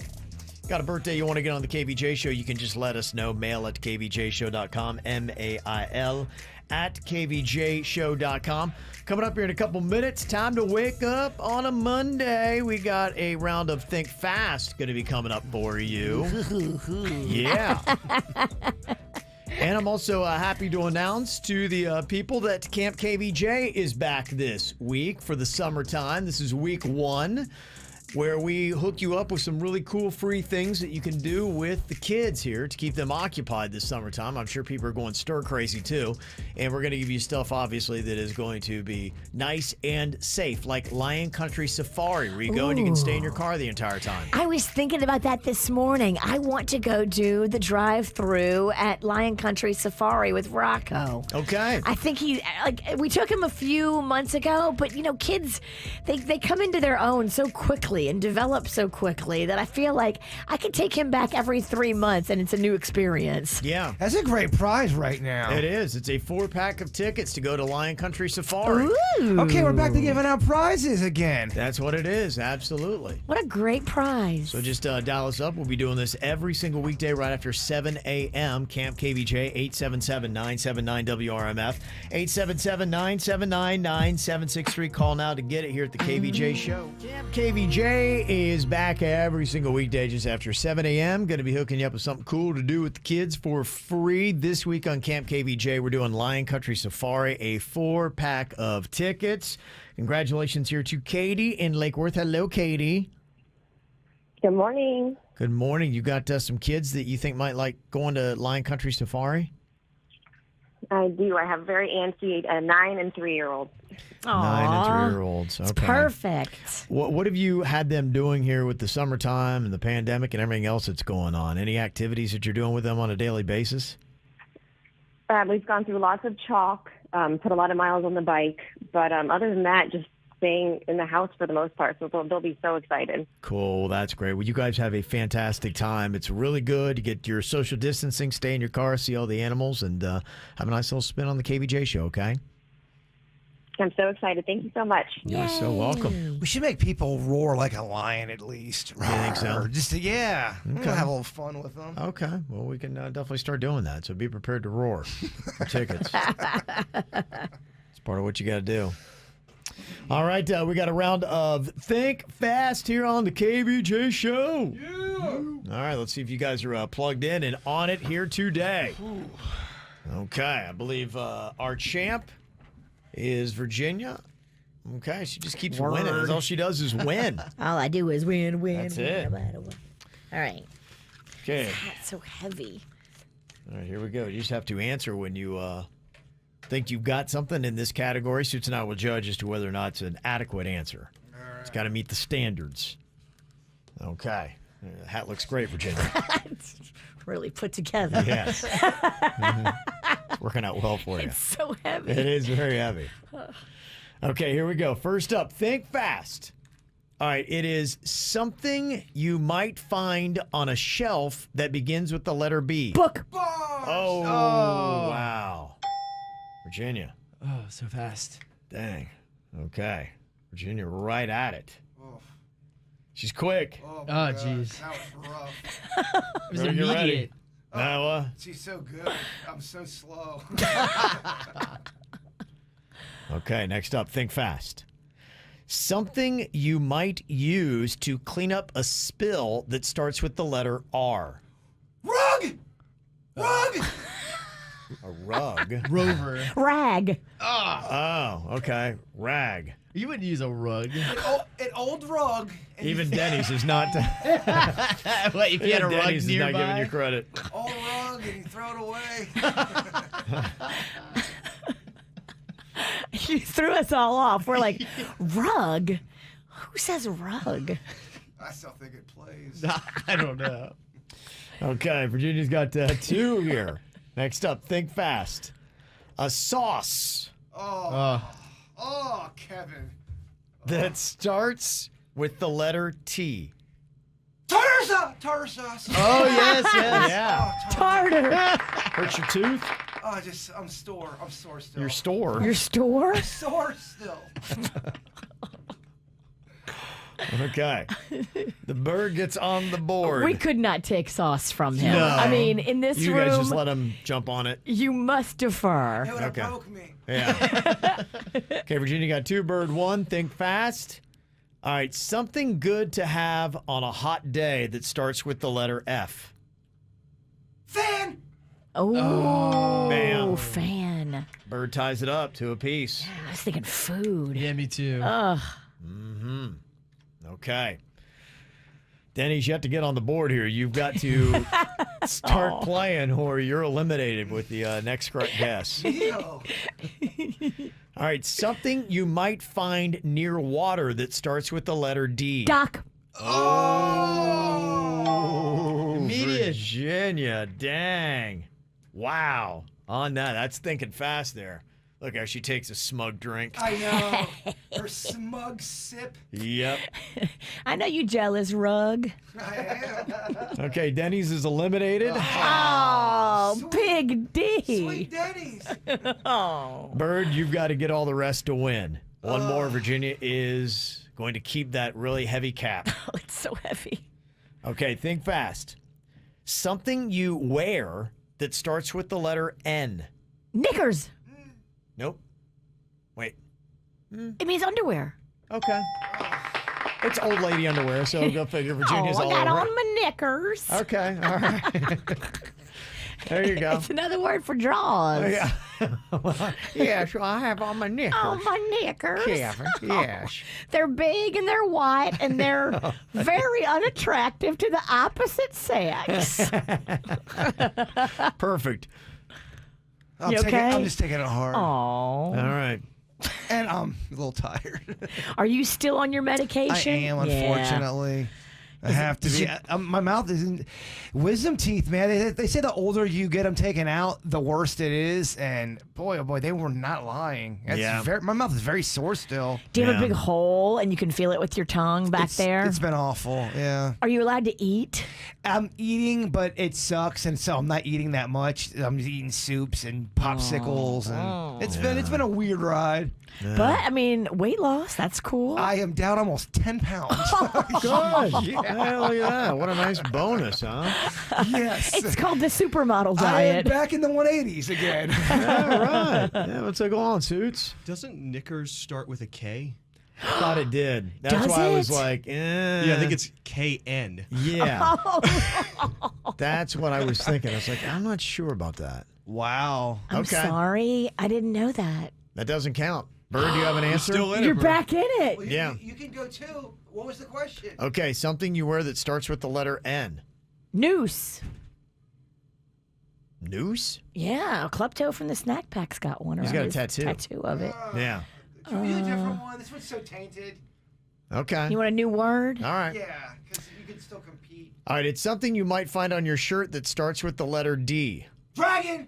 Got a birthday you want to get on the KVJ show, you can just let us know. Mail at kvjshow.com, mail at kvjshow.com. Coming up here in a couple minutes, time to wake up on a Monday. We got a round of Think Fast going to be coming up for you. Yeah. And I'm also happy to announce to the people that Camp KVJ is back this week for the summertime. This is week 1. where we hook you up with some really cool free things that you can do with the kids here to keep them occupied this summertime. I'm sure people are going stir crazy too. And we're going to give you stuff, obviously, that is going to be nice and safe, like Lion Country Safari, where you go and you can stay in your car the entire time. I was thinking about that this morning. I want to go do the drive-through at Lion Country Safari with Rocco. Okay. I think we took him a few months ago, but kids, they come into their own so quickly and develop so quickly that I feel like I could take him back every 3 months and it's a new experience. Yeah. That's a great prize right now. It is. It's a 4-pack of tickets to go to Lion Country Safari. Ooh. Okay, we're back to giving out prizes again. That's what it is. Absolutely. What a great prize. So just dial us up. We'll be doing this every single weekday right after 7 a.m. Camp KVJ, 877-979-WRMF, 877-979-9763. Call now to get it here at the KVJ Show. Camp KVJ is back every single weekday just after 7 a.m. Going to be hooking you up with something cool to do with the kids for free. This week on Camp KVJ, we're doing Lion Country Safari, a 4-pack of tickets. Congratulations here to Katie in Lake Worth. Hello, Katie. Good morning. Good morning. You got some kids that you think might like going to Lion Country Safari? I do. I have very antsy 9 and 3-year-old. 9 and 3-year-olds. Okay. It's perfect. What have you had them doing here with the summertime and the pandemic and everything else that's going on? Any activities that you're doing with them on a daily basis? We've gone through lots of chalk, put a lot of miles on the bike, but other than that, just staying in the house for the most part. So they'll be so excited. Cool. That's great. Well, you guys have a fantastic time. It's really good. You get your social distancing, stay in your car, see all the animals, and have a nice little spin on the KVJ show, okay? I'm so excited. Thank you so much. You're so welcome. We should make people roar like a lion at least. You think so? Just yeah. We'll have a little fun with them. Okay. Well, we can definitely start doing that. So be prepared to roar for tickets. It's part of what you got to do. All right, we got a round of Think Fast here on the KVJ Show. Yeah. All right, let's see if you guys are plugged in and on it here today. Okay, I believe our champ is Virginia. Okay, she just keeps winning. That's all she does is win. All I do is win. That's it. No matter what. All right. Okay. That's so heavy. All right, here we go. You just have to answer when you think you've got something in this category. Suits and I will judge as to whether or not it's an adequate answer. It's got to meet the standards. Okay. The hat looks great, Virginia. It's really put together. Yes. It's working out well for you. It's so heavy. It is very heavy. Okay, here we go. First up, think fast. All right, it is something you might find on a shelf that begins with the letter B. Book. Oh, wow. Virginia. Oh, so fast. Dang. Okay. Virginia right at it. She's quick. Oh, jeez. That was rough. It was Ready, get ready. immediate. Noah. She's so good. I'm so slow. Okay, next up, think fast. Something you might use to clean up a spill that starts with the letter R. Rug! Rug! A rug. Rover. Rag. Oh, okay. Rag. You wouldn't use a rug. An old rug. And Even Denny's is not. What, if you had a rug Denny's is not nearby? giving you credit. old rug and you throw it away. You threw us all off. We're like, rug? Who says rug? I still think it plays. I don't know. Okay, Virginia's got 2 here. Next up, think fast. A sauce Oh, Kevin. that starts with the letter T. Tartar sauce. Oh, yes, yes. Yeah. Tartar. Hurts your tooth? Oh, I'm sore still. Your store? Your store? sore still. Okay. The bird gets on the board. We could not take sauce from him. No. I mean, in this You room, guys just let him jump on it. you must defer. It would have Okay. broke me. Yeah. Okay, Virginia got 2, bird 1. Think fast. All right, something good to have on a hot day that starts with the letter F. Fan! Oh, Bam. fan. Bird ties it up to a piece. I was thinking food. Yeah, me too. Okay. Denny's yet to get on the board here. You've got to start playing or you're eliminated with the next correct guess. All right, something you might find near water that starts with the letter D. Doc. Oh, Immediate. Virginia, dang. Wow. On that, that's thinking fast there. Look how she takes a smug drink. I know. Her smug sip. Yep. I know you jealous, Rug. I am. Okay, Denny's is eliminated. Oh, Big D. Sweet Denny's. Oh. Bird, you've got to get all the rest to win. One more. Virginia is going to keep that really heavy cap. Oh, it's so heavy. Okay, think fast. Something you wear that starts with the letter N. Knickers. Nope. Wait. It means underwear. Okay. It's old lady underwear, so go figure. Virginia's I all got over on it. my knickers. Okay, all right. There you go. It's another word for drawers. Yeah. Yes, I have on my knickers. Oh, my knickers. Kevin, yes. They're big and they're white and they're very unattractive to the opposite sex. Perfect. I'm, You taking, okay? I'm just taking it hard. Aw. All right. And I'm a little tired. Are you still on your I medication? am, Yeah. unfortunately. I have to be. My mouth isn't. Wisdom teeth, man. They say the older you get them taken out, the worse it is. And boy, oh boy, they were not lying. Yeah. My mouth is very sore still. Do you have Yeah. a big hole and you can feel it with your tongue back there? It's been awful. Yeah. Are you allowed to eat? I'm eating, but it sucks, and so I'm not eating that much. I'm just eating soups and popsicles, and it's been a weird ride. But, I mean, weight loss, that's cool. I am down almost 10 pounds. Good. Hey, look at that. What a nice bonus, huh? Yes. It's called the supermodel I am diet. back in the 180s again. All right. Yeah, what's going on, Suits? Doesn't Knickers start with a K? Thought it did. That's Does why I was it? like, Yeah, I think it's KN. Yeah. That's what I was thinking. I was like, I'm not sure about that. Wow. I'm Okay. sorry. I didn't know that. That doesn't count. Bird, do you have an answer? Still in You're it, bro. back in it. Yeah. You can go too. What was the question? Okay, something you wear that starts with the letter N. Noose. Noose? Yeah, Klepto from the Snack Pack's got one. He's around got a his tattoo. Tattoo of it. Yeah. Can we do a different one? This one's so tainted. Okay. You want a new word? All right. Yeah, because you can still compete. All right, it's something you might find on your shirt that starts with the letter D. Dragon!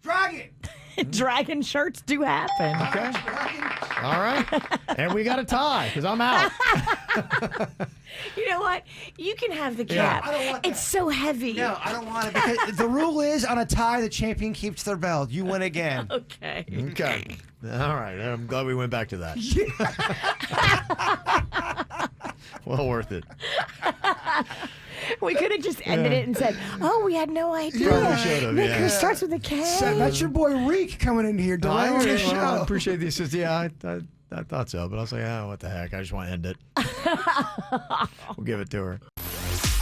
Dragon! Dragon shirts do happen. Okay. Dragon! All right. And we got a tie because I'm out. You know what? You can have the Yeah. cap. I don't want that. It's so heavy. No, I don't want it because the rule is on a tie, the champion keeps their belt. You win again. Okay. Okay. All right. I'm glad we went back to that. Well worth it. We could have just ended it and said, "Oh, we had no idea." Probably should have, Knickers yeah. starts with a K. So that's your boy Reek coming in here, delaying the I show. appreciate the assist. Yeah, I thought so, but I was like, oh, what the heck? I just want to end it. We'll give it to her.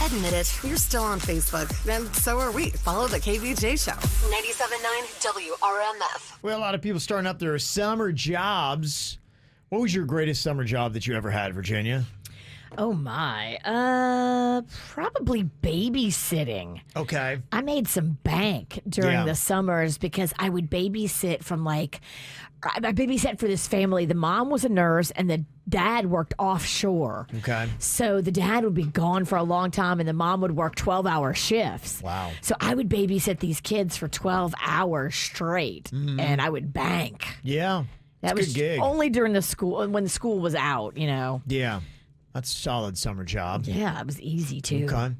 Admit it, you're still on Facebook, and so are we. Follow the KVJ Show. 97.9 WRMF. Well, a lot of people starting up their summer jobs. What was your greatest summer job that you ever had, Virginia? Oh my. Probably babysitting. Okay. I made some bank during Yeah. the summers because I would babysit I babysat for this family. The mom was a nurse and the dad worked offshore. Okay. So the dad would be gone for a long time and the mom would work 12-hour shifts. Wow. So I would babysit these kids for 12 hours straight and I would bank. Yeah. That It's a was good gig. only during the school, when the school was out, you know. Yeah. That's a solid summer job. Yeah, it was easy too. Okay.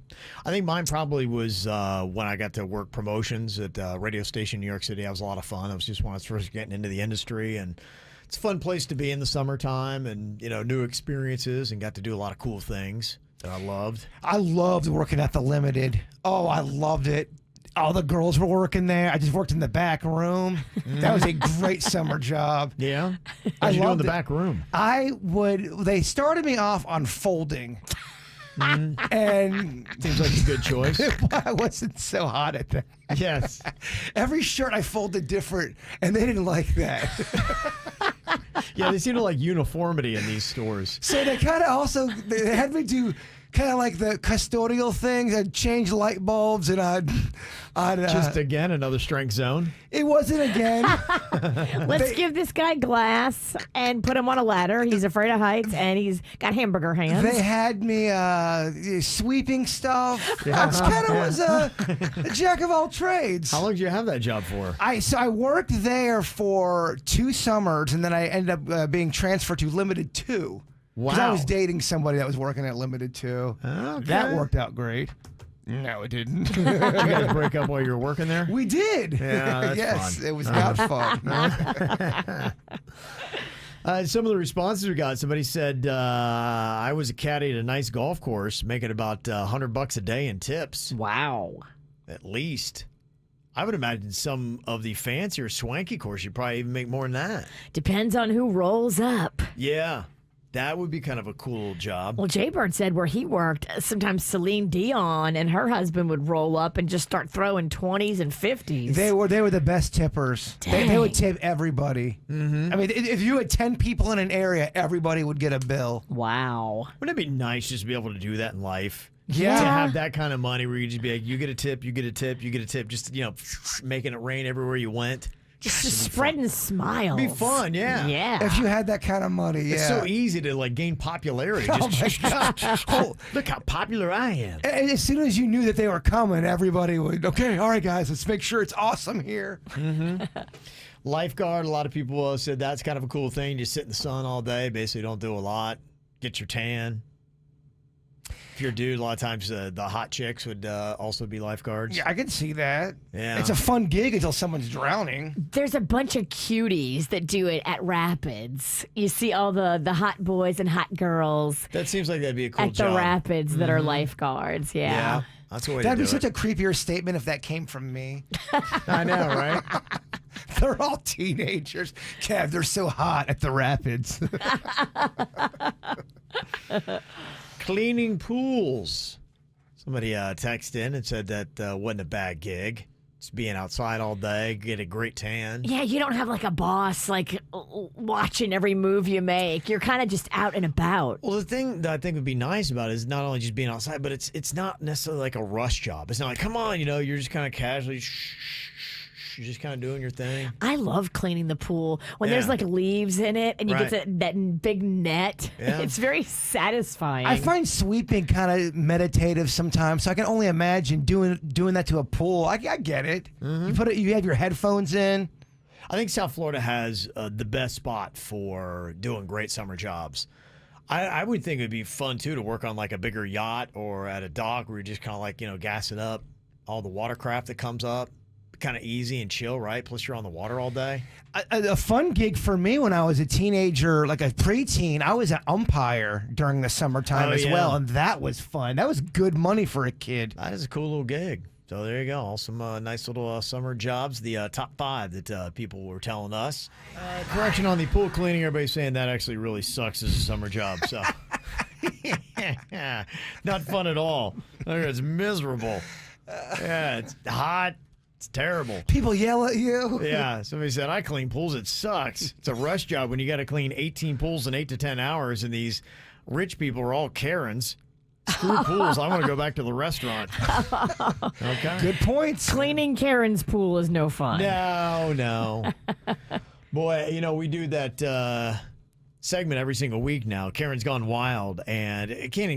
I think mine probably was when I got to work promotions at a radio station in New York City. That was a lot of fun. I was just when I was first getting into the industry, and it's a fun place to be in the summertime, and new experiences, and got to do a lot of cool things that I loved. I loved working at the Limited. Oh, I loved it. All the girls were working there. I just worked in the back room. That was a great summer job. Yeah. I How'd you do in loved the it. back room? They started me off on folding. And Seems like a good choice. I wasn't so hot at that. Yes. Every shirt I folded different, and they didn't like that. Yeah, they seem to like uniformity in these stores. So they kind of also they had me do kind of like the custodial things. I'd change light bulbs and I'd Just again, another strength zone. it wasn't again. Let's give this guy glass and put him on a ladder. He's afraid of heights and he's got hamburger hands. They had me sweeping stuff. I just kind of was a jack of all trades. How long did you have that job for? I worked there for 2 summers, and then I ended up being transferred to Limited 2. Because I Wow. was dating somebody that was working at Limited 2. Okay. That worked out great. No, it didn't. You guys break up while you were working there? We did. Yeah, that's yes, fun. it was not fun. Some of the responses we got, somebody said, I was a caddy at a nice golf course, making about $100 a day in tips, Wow. at least. I would imagine some of the fancier, swanky courses, you probably even make more than that. Depends on who rolls up. Yeah, that would be kind of a cool job. Well, Jaybird said where he worked, sometimes Celine Dion and her husband would roll up and just start throwing 20s and 50s. They were the best tippers. They would tip everybody. Mm-hmm. I mean, if you had 10 people in an area, everybody would get a bill. Wow. Wouldn't it be nice just to be able to do that in life? Yeah. To have that kind of money where you just be like, you get a tip, you get a tip, you get a tip, just, making it rain everywhere you went. Just spreading smiles. It'd be fun, yeah. Yeah. If you had that kind of money, yeah. It's so easy to like gain popularity. Oh Just my gosh. Oh, look how popular I am. and as soon as you knew that they were coming, everybody would, okay, all right, guys, let's make sure it's awesome here. Lifeguard, a lot of people said that's kind of a cool thing. You sit in the sun all day, basically don't do a lot, get your tan. If you're a dude, a lot of times the hot chicks would also be lifeguards. Yeah, I can see that. Yeah. It's a fun gig until someone's drowning. There's a bunch of cuties that do it at Rapids. You see all the hot boys and hot girls That seems like that'd be a cool at job. the Rapids that are lifeguards. Yeah, Yeah. that's the way That'd to be do such it. a creepier statement if that came from me. I know, right? They're all teenagers. Kev, they're so hot at the Rapids. Cleaning pools. Somebody texted in and said that wasn't a bad gig. Just being outside all day, get a great tan. Yeah, you don't have like a boss like watching every move you make. You're kind of just out and about. Well, the thing that I think would be nice about it is not only just being outside, but it's not necessarily like a rush job. It's not like, come on, you're just kind of casually, you're just kind of doing your thing. I love cleaning the pool when there's Yeah. like leaves in it and you Right. get that big net. Yeah. It's very satisfying. I find sweeping kind of meditative sometimes, so I can only imagine doing that to a pool. I get it. You have your headphones in. I think South Florida has the best spot for doing great summer jobs. I would think it would be fun, too, to work on like a bigger yacht or at a dock where you're just kind of like, gassing up all the watercraft that comes up. Kind of easy and chill, right? Plus, you're on the water all day. A fun gig for me when I was a teenager, like a preteen, I was an umpire during the summertime as well, and that was fun. That was good money for a kid. That is a cool little gig. So there you go. All some nice little summer jobs. The top 5 that people were telling us. Correction on the pool cleaning. Everybody's saying that actually really sucks as a summer job. So not fun at all. It's miserable. Yeah, it's hot. It's terrible. People yell at you. Yeah, somebody said, I clean pools. It sucks. It's a rush job when you got to clean 18 pools in 8 to 10 hours, and these rich people are all Karens. Screw pools. I want to go back to the restaurant. Okay. Good points. Cleaning Karen's pool is no fun. No. Boy, we do that segment every single week now. Karen's Gone Wild, and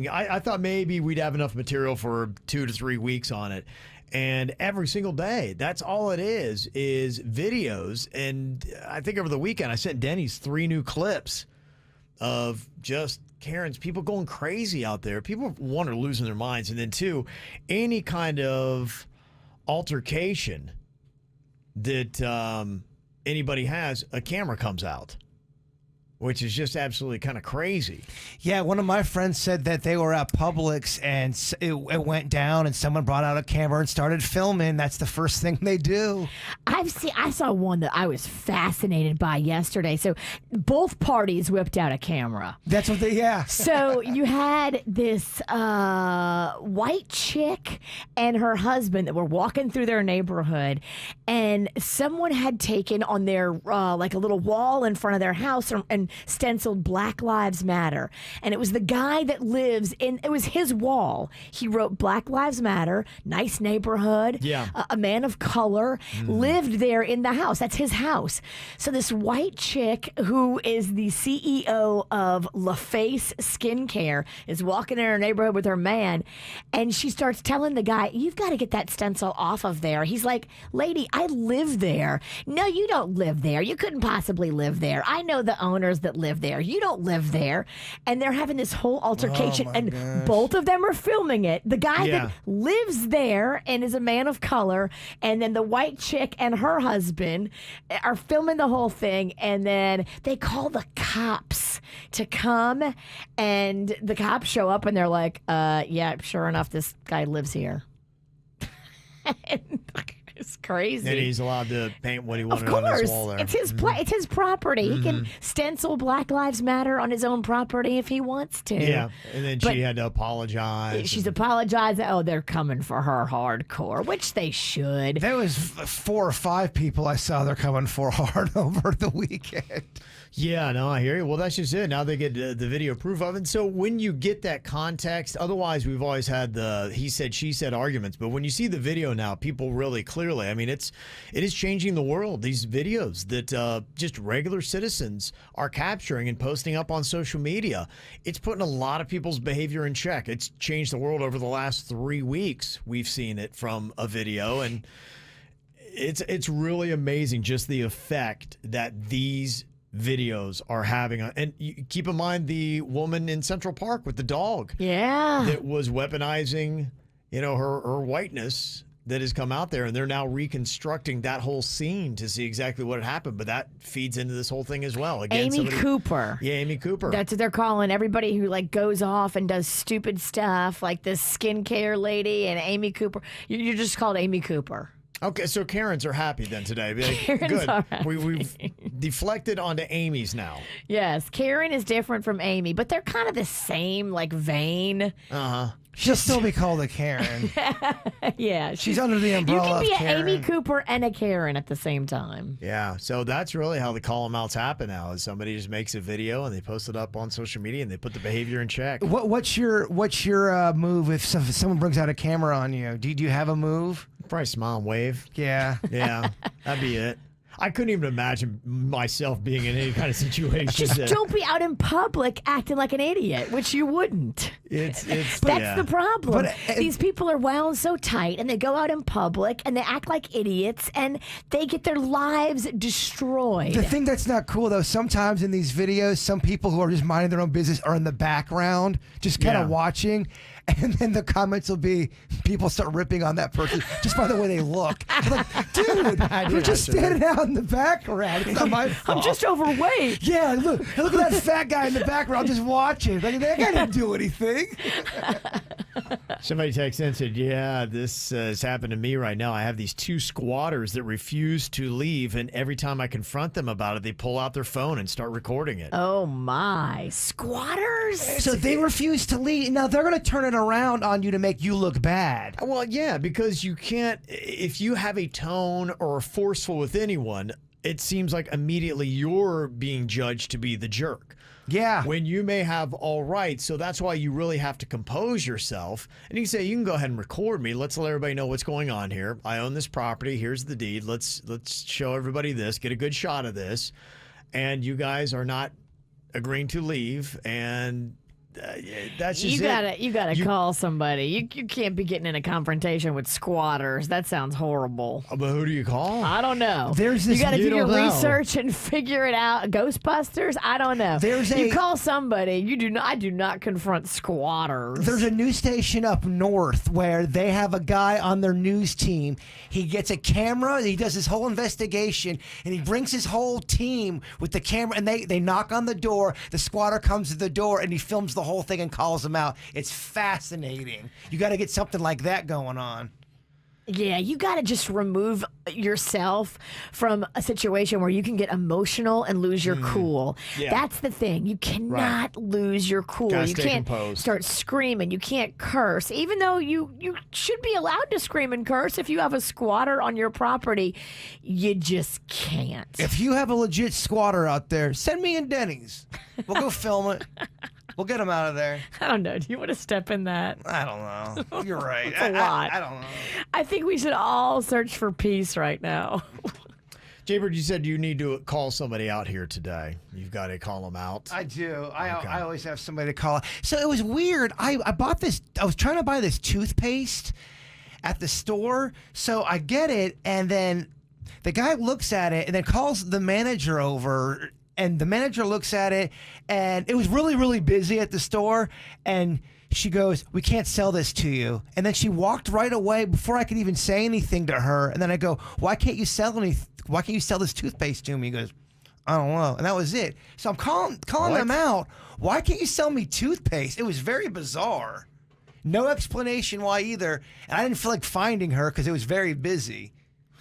I thought maybe we'd have enough material for 2 to 3 weeks on it. And every single day, that's all it is videos. And I think over the weekend, I sent Denny's 3 new clips of just Karen's, people going crazy out there. People, 1, are losing their minds. And then 2, any kind of altercation that anybody has, a camera comes out. which is just absolutely kind of crazy. Yeah, one of my friends said that they were at Publix and it went down and someone brought out a camera and started filming. That's the first thing they do. I saw one that I was fascinated by yesterday. So both parties whipped out a camera. That's what they, yeah. So you had this white chick and her husband that were walking through their neighborhood, and someone had taken on their like a little wall in front of their house and stenciled Black Lives Matter. And it was the guy that lives in, it was his wall. He wrote Black Lives Matter, nice neighborhood, a man of color, lived there in the house. That's his house. So this white chick who is the CEO of LaFace Skincare is walking in her neighborhood with her man, and she starts telling the guy, you've got to get that stencil off of there. He's like, lady, I live there. No, you don't live there. You couldn't possibly live there. I know the owners that live there. You don't live there. And they're having this whole altercation, and both of them are filming it. The guy that lives there and is a man of color, and then the white chick and her husband are filming the whole thing, and then they call the cops to come, and the cops show up and they're like, yeah, sure enough, this guy lives here. It's crazy. And he's allowed to paint what he wanted of on his course. wall there. It's his it's his property. He can stencil Black Lives Matter on his own property if he wants to. Yeah, and then But she had to apologize. she's apologizing. Oh, they're coming for her hardcore, which they should. There was 4 or 5 people I saw they're coming for hard over the weekend. Yeah, no, I hear you. Well, that's just it. Now they get the video proof of it. And so when you get that context, otherwise we've always had the he said, she said arguments. But when you see the video now, people really clearly, I mean, it is changing the world. These videos that just regular citizens are capturing and posting up on social media, it's putting a lot of people's behavior in check. It's changed the world over the last 3 weeks. We've seen it from a video, and it's really amazing just the effect that these videos are having and you keep in mind the woman in Central Park with the dog that was weaponizing her whiteness that has come out there, and they're now reconstructing that whole scene to see exactly what had happened. But that feeds into this whole thing as well. Again, Amy Cooper. Yeah, Amy Cooper. That's what they're calling everybody who like goes off and does stupid stuff, like this skincare lady and Amy Cooper. You're just called Amy Cooper. Okay, so Karens are happy then today. Karens Good. are happy. We've deflected onto Amy's now. Yes, Karen is different from Amy, but they're kind of the same like vein. She'll still be called a Karen. Yeah, She's under the umbrella of You can be an Karen. Amy Cooper and a Karen at the same time. Yeah, so that's really how the call 'em outs happen now. Is somebody just makes a video and they post it up on social media and they put the behavior in check. What's your move if someone brings out a camera on you? Do you have a move? Probably smile and wave. Yeah. Yeah, that'd be it. I couldn't even imagine myself being in any kind of situation. Just don't be out in public acting like an idiot, which you wouldn't. That's the problem. But, These people are wound so tight, and they go out in public and they act like idiots, and they get their lives destroyed. The thing that's not cool, though, sometimes in these videos, some people who are just minding their own business are in the background, just kind of watching. And then the comments will be people start ripping on that person just by the way they look. Like, dude, we're just standing out in the background. It's not my fault. I'm just overweight. Yeah, look at that fat guy in the background just watching. Like, that guy didn't do anything. Somebody texted in and said, yeah, this has happened to me right now. I have these 2 squatters that refuse to leave, and every time I confront them about it, they pull out their phone and start recording it. Oh, my. Squatters? So they refuse to leave. Now, they're going to turn it around on you to make you look bad. Well, yeah, because you can't, if you have a tone or are forceful with anyone, it seems like immediately you're being judged to be the jerk. Yeah. When you may have all right, so that's why you really have to compose yourself. And you can say, you can go ahead and record me. Let's let everybody know what's going on here. I own this property. Here's the deed. Let's show everybody this. Get a good shot of this. And you guys are not agreeing to leave. And that's just You gotta call somebody. You can't be getting in a confrontation with squatters. That sounds horrible. But who do you call? I don't know. There's this- you got to You do your don't know. research and figure it out. Ghostbusters? I don't know. You call somebody. You do not. I do not confront squatters. There's a news station up north where they have a guy on their news team. He gets a camera, he does his whole investigation, and he brings his whole team with the camera, and they knock on the door. The squatter comes to the door, and he films the whole thing and calls them out. It's fascinating. You got to get something like that going on. Yeah, you got to just remove yourself from a situation where you can get emotional and lose your cool. Yeah. That's the thing. You cannot lose your cool. Gotta You stay can't composed. start screaming. You can't curse. Even though you should be allowed to scream and curse if you have a squatter on your property, you just can't. If you have a legit squatter out there, send me in Denny's. We'll go film it. We'll get him out of there. I don't know. Do you want to step in that? I don't know. You're right. It's a lot. I don't know. I think we should all search for peace right now. Jaybird, you said you need to call somebody out here today. You've got to call them out. I do. I always have somebody to call. So it was weird. I bought this. I was trying to buy this toothpaste at the store. So I get it, and then the guy looks at it and then calls the manager over. And the manager looks at it, and it was really, really busy at the store. And she goes, "We can't sell this to you." And then she walked right away before I could even say anything to her. And then I go, "Why can't you sell this toothpaste to me?" He goes, "I don't know." And that was it. So I'm calling them out. Why can't you sell me toothpaste? It was very bizarre. No explanation why either. And I didn't feel like finding her because it was very busy.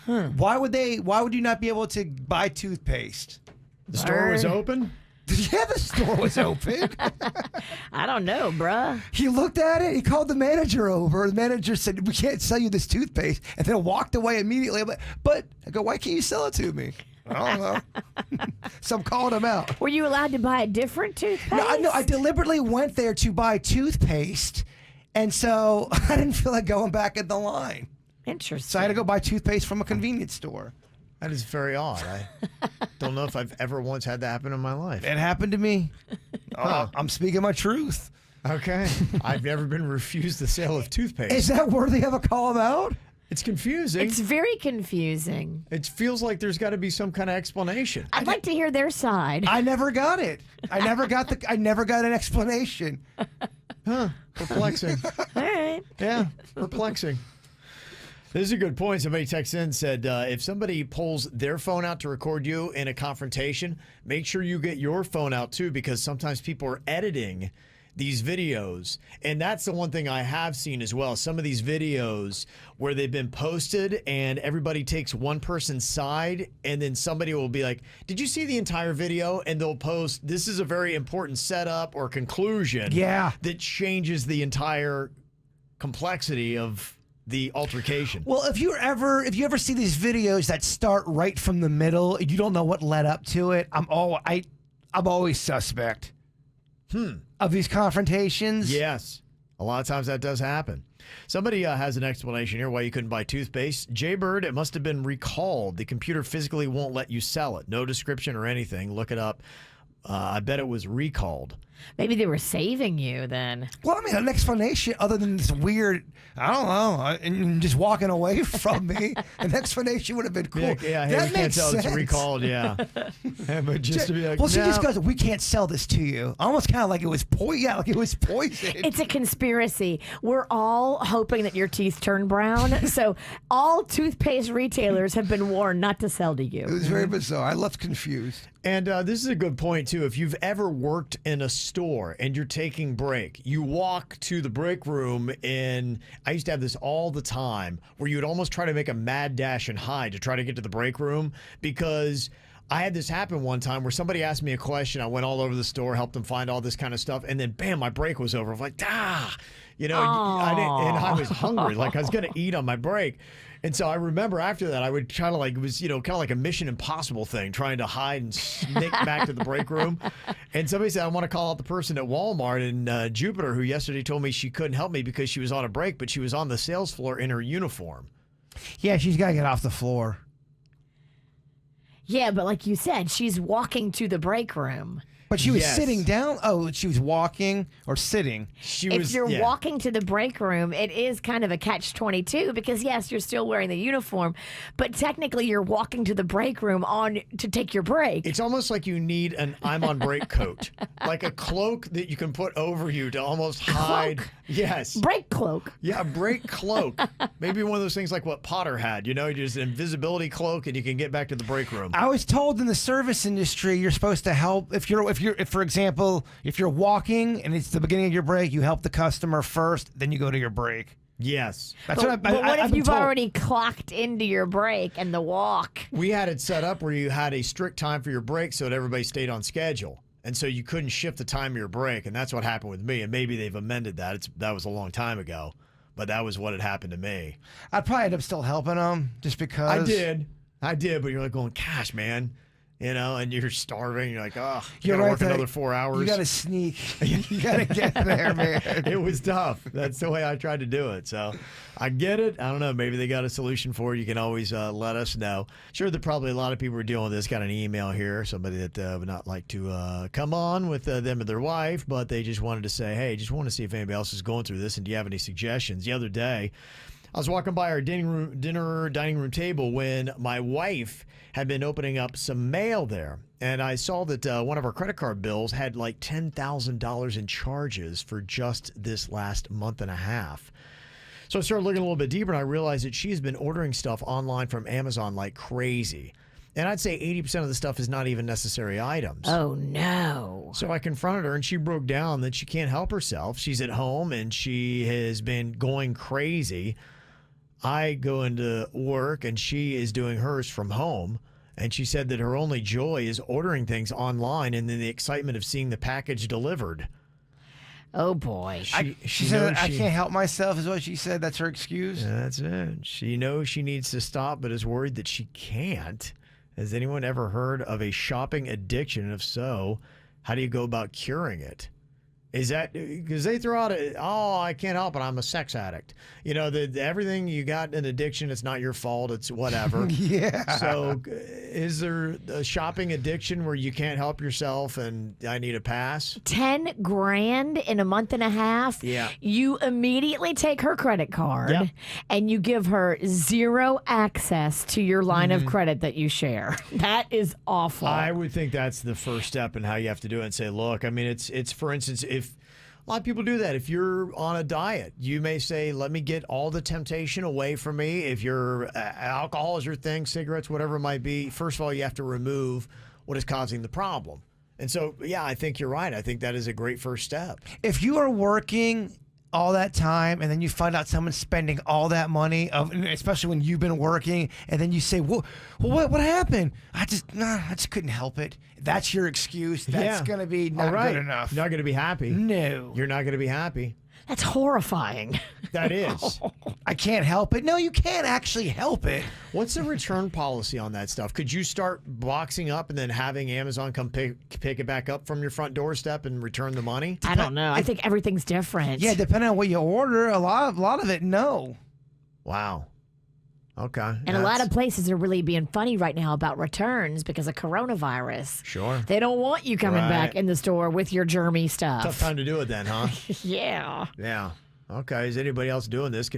Why would you not be able to buy toothpaste? The store was open? Yeah, the store was open. I don't know, bruh. He looked at it. He called the manager over. The manager said, "We can't sell you this toothpaste," and then walked away immediately. But I go, "Why can't you sell it to me?" I don't know. So I'm calling him out. Were you allowed to buy a different toothpaste? No, I deliberately went there to buy toothpaste, and so I didn't feel like going back in the line. Interesting. So I had to go buy toothpaste from a convenience store. That is very odd. I don't know if I've ever once had that happen in my life. It happened to me. I'm speaking my truth. Okay. I've never been refused the sale of toothpaste. Is that worthy of a call out? It's confusing. It's very confusing. It feels like there's got to be some kind of explanation. I'd like to hear their side. I never got it. I never got an explanation. Huh. Perplexing. All right. Yeah, perplexing. This is a good point. Somebody texted in and said, if somebody pulls their phone out to record you in a confrontation, make sure you get your phone out too, because sometimes people are editing these videos. And that's the one thing I have seen as well. Some of these videos where they've been posted and everybody takes one person's side, and then somebody will be like, "Did you see the entire video?" And they'll post, "This is a very important setup or conclusion." Yeah. That changes the entire complexity of the altercation. Well, if you ever see these videos that start right from the middle and you don't know what led up to it, I'm always suspect. Of these confrontations. Yes. A lot of times that does happen. Somebody has an explanation here why you couldn't buy toothpaste. Jaybird, it must have been recalled. The computer physically won't let you sell it. No description or anything. Look it up. I bet it was recalled. Maybe they were saving you then. Well, I mean, an explanation other than this weird, I don't know, and just walking away from me, an explanation would have been cool. Yeah, hey, that we can't makes tell sense. it's recalled, yeah. But just to be like, well, she no. just goes, "We can't sell this to you." Almost kind of like it was poison. Yeah, like it was poison. It's a conspiracy. We're all hoping that your teeth turn brown. So all toothpaste retailers have been warned not to sell to you. It was very bizarre. I left confused. And this is a good point, too. If you've ever worked in a store and you're taking break, you walk to the break room, and I used to have this all the time where you would almost try to make a mad dash and hide to try to get to the break room, because I had this happen one time where somebody asked me a question. I went all over the store, helped them find all this kind of stuff, and then bam, my break was over. I'm like, you know, I didn't, and I was hungry, like I was going to eat on my break. And so I remember after that, I would try to like, it was, you know, kind of like a Mission Impossible thing, trying to hide and sneak back to the break room. And somebody said, I want to call out the person at Walmart in Jupiter who yesterday told me she couldn't help me because she was on a break, but she was on the sales floor in her uniform. Yeah, she's got to get off the floor. Yeah, but like you said, she's walking to the break room. But she was Yes. sitting down. Oh, she was walking or sitting. If you're walking to the break room, it is kind of a catch-22 because yes, you're still wearing the uniform, but technically you're walking to the break room on to take your break. It's almost like you need an I'm on break coat, like a cloak that you can put over you to almost hide. Cloak. Yes. Break cloak. Yeah, a break cloak. Maybe one of those things like what Potter had, just an invisibility cloak and you can get back to the break room. I was told in the service industry you're supposed to help if for example, if you're walking and it's the beginning of your break, you help the customer first, then you go to your break. Yes. That's But what I've if been you've told. already clocked into your break and the walk? We had it set up where you had a strict time for your break so that everybody stayed on schedule. And so you couldn't shift the time of your break. And that's what happened with me. And maybe they've amended that. That was a long time ago. But that was what had happened to me. I'd probably end up still helping them just because. I did. But you're like going, gosh, man. And you're starving. You're like, oh, you You're gotta right work there. another 4 hours. You got to sneak. You got to get there, man. It was tough. That's the way I tried to do it. So I get it. I don't know. Maybe they got a solution for it. You can always let us know. Sure, that probably a lot of people are dealing with this. Got an email here. Somebody that would not like to come on with them and their wife, but they just wanted to say, hey, just want to see if anybody else is going through this. And do you have any suggestions? The other day, I was walking by our dining room table when my wife had been opening up some mail there. And I saw that one of our credit card bills had like $10,000 in charges for just this last month and a half. So I started looking a little bit deeper and I realized that she's been ordering stuff online from Amazon like crazy. And I'd say 80% of the stuff is not even necessary items. Oh, no. So I confronted her and she broke down that she can't help herself. She's at home and she has been going crazy. I go into work and she is doing hers from home. And she said that her only joy is ordering things online and then the excitement of seeing the package delivered. Oh, boy. She said, I can't help myself, is what she said. That's her excuse. That's it. She knows she needs to stop, but is worried that she can't. Has anyone ever heard of a shopping addiction? And if so, how do you go about curing it? Is that because they throw out I can't help it, I'm a sex addict. Everything you got an addiction, it's not your fault, it's whatever. Yeah. So is there a shopping addiction where you can't help yourself and I need a pass? 10 grand in a month and a half. Yeah. You immediately take her credit card Yep. and you give her zero access to your line of credit that you share. That is awful. I would think that's the first step in how you have to do it and say, look, I mean, it's for instance, if a lot of people do that. If you're on a diet, you may say, let me get all the temptation away from me. If your alcohol is your thing, cigarettes, whatever it might be, first of all, you have to remove what is causing the problem. And so, yeah, I think you're right. I think that is a great first step. If you are working all that time and then you find out someone's spending all that money, especially when you've been working, and then you say, well, what happened? I just couldn't help it. That's your excuse. That's going to be not good enough. Not going to be happy. No. You're not going to be happy. That's horrifying. That is. I can't help it. No, you can't actually help it. What's the return policy on that stuff? Could you start boxing up and then having Amazon come pick it back up from your front doorstep and return the money? I don't know. I think everything's different. Yeah, depending on what you order, a lot of it, no. Wow. Okay. And a lot of places are really being funny right now about returns because of coronavirus. Sure. They don't want you coming Right. back in the store with your germy stuff. Tough time to do it then, huh? Yeah. Yeah. Okay. Is anybody else doing this?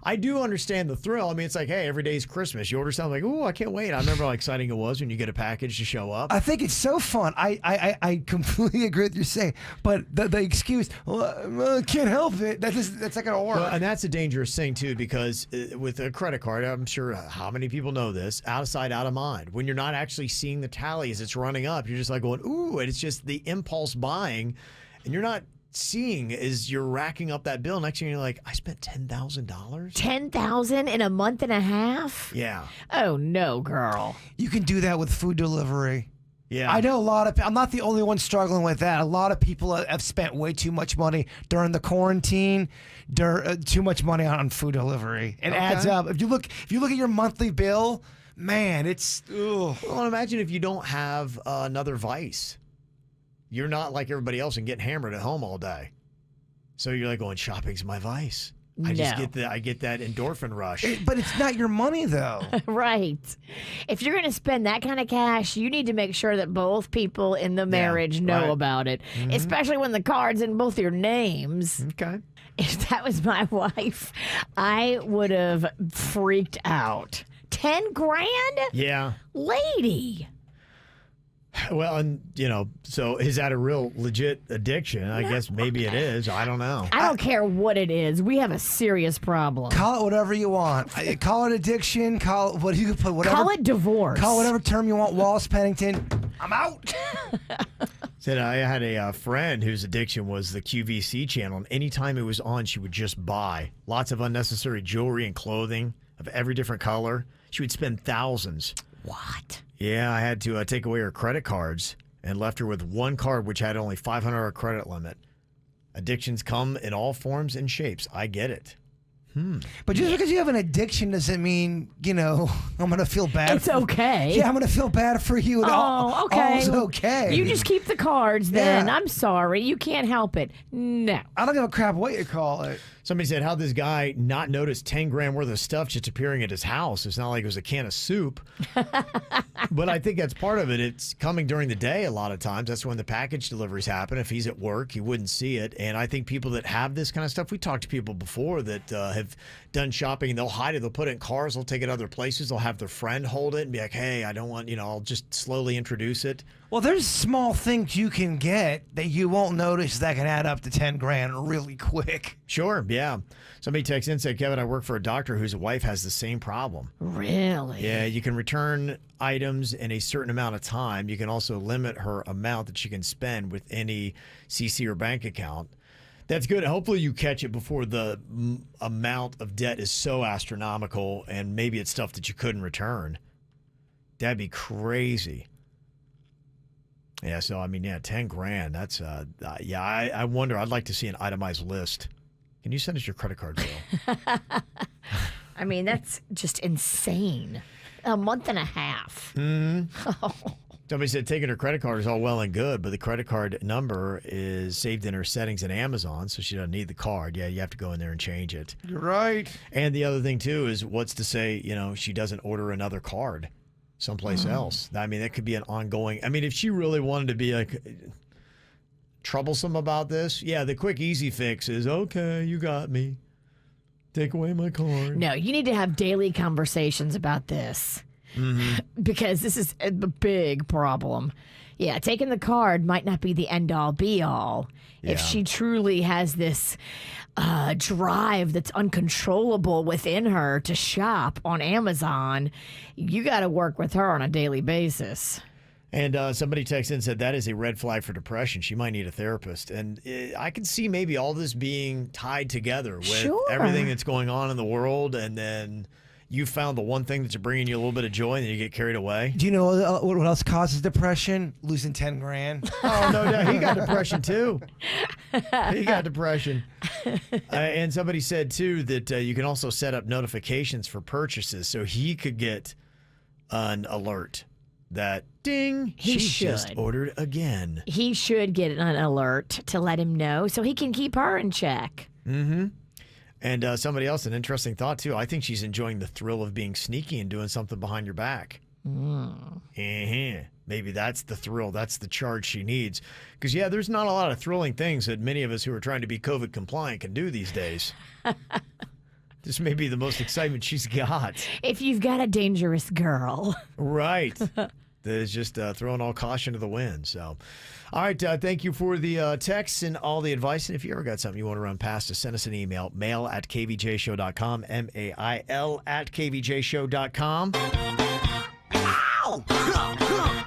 I do understand the thrill. I mean, it's like, hey, every day's Christmas. You order something like, ooh, I can't wait. I remember how exciting it was when you get a package to show up. I think it's so fun. I completely agree with you saying, but the excuse, I can't help it. That's not gonna work. Well, and that's a dangerous thing too, because with a credit card, I'm sure how many people know this, out of sight, out of mind. When you're not actually seeing the tally as it's running up, you're just like going, ooh, and it's just the impulse buying, and you're not seeing as you're racking up that bill. Next thing you're like, I spent $10,000. $10,000 in a month and a half? Yeah. Oh no, girl. You can do that with food delivery. Yeah. I know a lot of. I'm not the only one struggling with that. A lot of people have spent way too much money during the quarantine. Too much money on food delivery. It adds up. If you look at your monthly bill, man, it's. Ugh. Well, imagine if you don't have another vice. You're not like everybody else and getting hammered at home all day. So you're like going, shopping's my vice. I just No. I get that endorphin rush. But it's not your money, though. Right. If you're going to spend that kind of cash, you need to make sure that both people in the marriage know right. about it, especially when the card's in both your names. Okay. If that was my wife, I would have freaked out. 10 grand? Yeah. Lady. Well, and so is that a real legit addiction? I guess maybe it is. I don't know. I don't care what it is. We have a serious problem. Call it whatever you want. Call it addiction. Call it what you put. Whatever. Call it divorce. Call whatever term you want. Wallace Pennington. I'm out. Said I had a friend whose addiction was the QVC channel, and anytime it was on, she would just buy lots of unnecessary jewelry and clothing of every different color. She would spend thousands. What? Yeah, I had to take away her credit cards and left her with one card which had only $500 credit limit. Addictions come in all forms and shapes. I get it. But just because you have an addiction doesn't mean, I'm going to feel bad. It's okay. Yeah, I'm going to feel bad for you. Oh, okay. All's okay. You just keep the cards then. Yeah. I'm sorry. You can't help it. No. I don't give a crap what you call it. Somebody said, how'd this guy not notice 10 grand worth of stuff just appearing at his house? It's not like it was a can of soup. But I think that's part of it. It's coming during the day a lot of times. That's when the package deliveries happen. If he's at work, he wouldn't see it. And I think people that have this kind of stuff, we talked to people before that have done shopping, and they'll hide it. They'll put it in cars. They'll take it other places. They'll have their friend hold it and be like, hey, I don't want, I'll just slowly introduce it. Well, there's small things you can get that you won't notice that can add up to 10 grand really quick. Sure, yeah. Somebody texted in and said, Kevin, I work for a doctor whose wife has the same problem. Really? Yeah, you can return items in a certain amount of time. You can also limit her amount that she can spend with any CC or bank account. That's good. Hopefully you catch it before the amount of debt is so astronomical, and maybe it's stuff that you couldn't return. That'd be crazy. Yeah, so 10 grand. That's I wonder. I'd like to see an itemized list. Can you send us your credit card bill? That's just insane. A month and a half. Somebody said taking her credit card is all well and good, but the credit card number is saved in her settings in Amazon, so she doesn't need the card. Yeah, you have to go in there and change it. You're right. And the other thing, too, is what's to say, she doesn't order another card someplace else. That could be an ongoing. If she really wanted to be like troublesome about this, the quick, easy fix is, okay, you got me. Take away my card. No, you need to have daily conversations about this. Because this is a big problem. Yeah, taking the card might not be the end-all, be-all. Yeah. If she truly has this drive that's uncontrollable within her to shop on Amazon, you got to work with her on a daily basis. And somebody texted in and said that is a red flag for depression. She might need a therapist. And I can see maybe all this being tied together with everything that's going on in the world, and then you found the one thing that's bringing you a little bit of joy, and then you get carried away. Do you know what else causes depression? Losing 10 grand. Oh, no, he got depression too. He got depression. And somebody said too that you can also set up notifications for purchases, so he could get an alert that ding, He she should. just ordered again. He should get an alert to let him know so he can keep her in check. Mm-hmm. And somebody else, an interesting thought, too. I think she's enjoying the thrill of being sneaky and doing something behind your back. Maybe that's the thrill. That's the charge she needs. Because, there's not a lot of thrilling things that many of us who are trying to be COVID compliant can do these days. This may be the most excitement she's got. If you've got a dangerous girl. Right. There's just throwing all caution to the wind. So, all right. Thank you for the texts and all the advice. And if you ever got something you want to run past us, send us an email, mail@kvjshow.com, mail@kvjshow.com. Ow!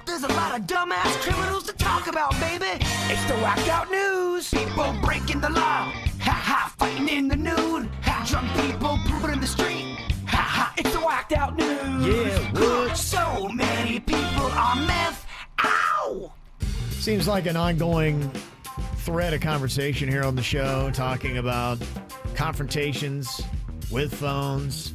There's a lot of dumbass criminals to talk about, baby. It's the whacked out news. People breaking the law. Ha ha, fighting in the nude. Ha, drunk people pooping in the street. Ha ha, it's the whacked out news. Yeah, what? So many people on meth. Ow! Seems like an ongoing thread of conversation here on the show, talking about confrontations with phones,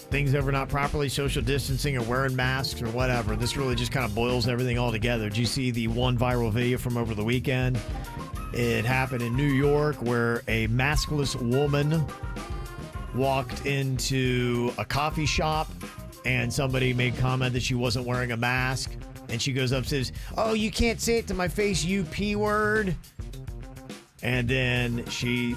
things that were not properly social distancing or wearing masks or whatever. This really just kind of boils everything all together. Did you see the one viral video from over the weekend It happened in New York where a maskless woman walked into a coffee shop and somebody made comment that she wasn't wearing a mask. And she goes up and says, "Oh, you can't say it to my face, you P word." And then she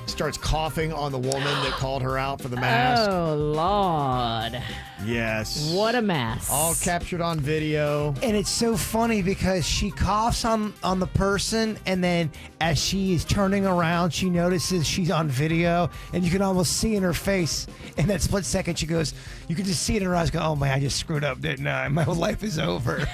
starts coughing on the woman that called her out for the mask. Oh, Lord. Yes. What a mess. All captured on video. And it's so funny because she coughs on the person, and then as she is turning around, she notices she's on video, and you can almost see in her face. In that split second, she goes, you can just see it in her eyes, go, "Oh, man, I just screwed up, didn't I? My whole life is over."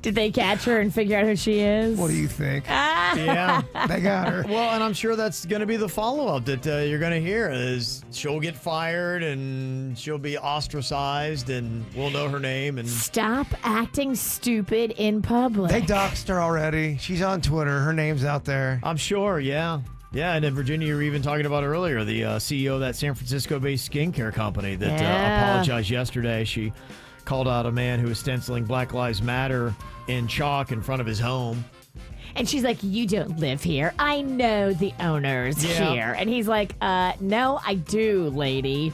Did they catch her and figure out who she is? What do you think? Yeah. They got her. Well, and I'm sure that's going to be the follow-up that you're going to hear is she'll get fired and she'll be ostracized and we'll know her name. And Stop acting stupid in public. They doxed her already. She's on Twitter. Her name's out there. I'm sure, yeah. Yeah, and in Virginia, you were even talking about earlier, the CEO of that San Francisco-based skincare company that apologized yesterday. She called out a man who was stenciling Black Lives Matter in chalk in front of his home. And she's like, "You don't live here. I know the owners here." And he's like, "No, I do, lady."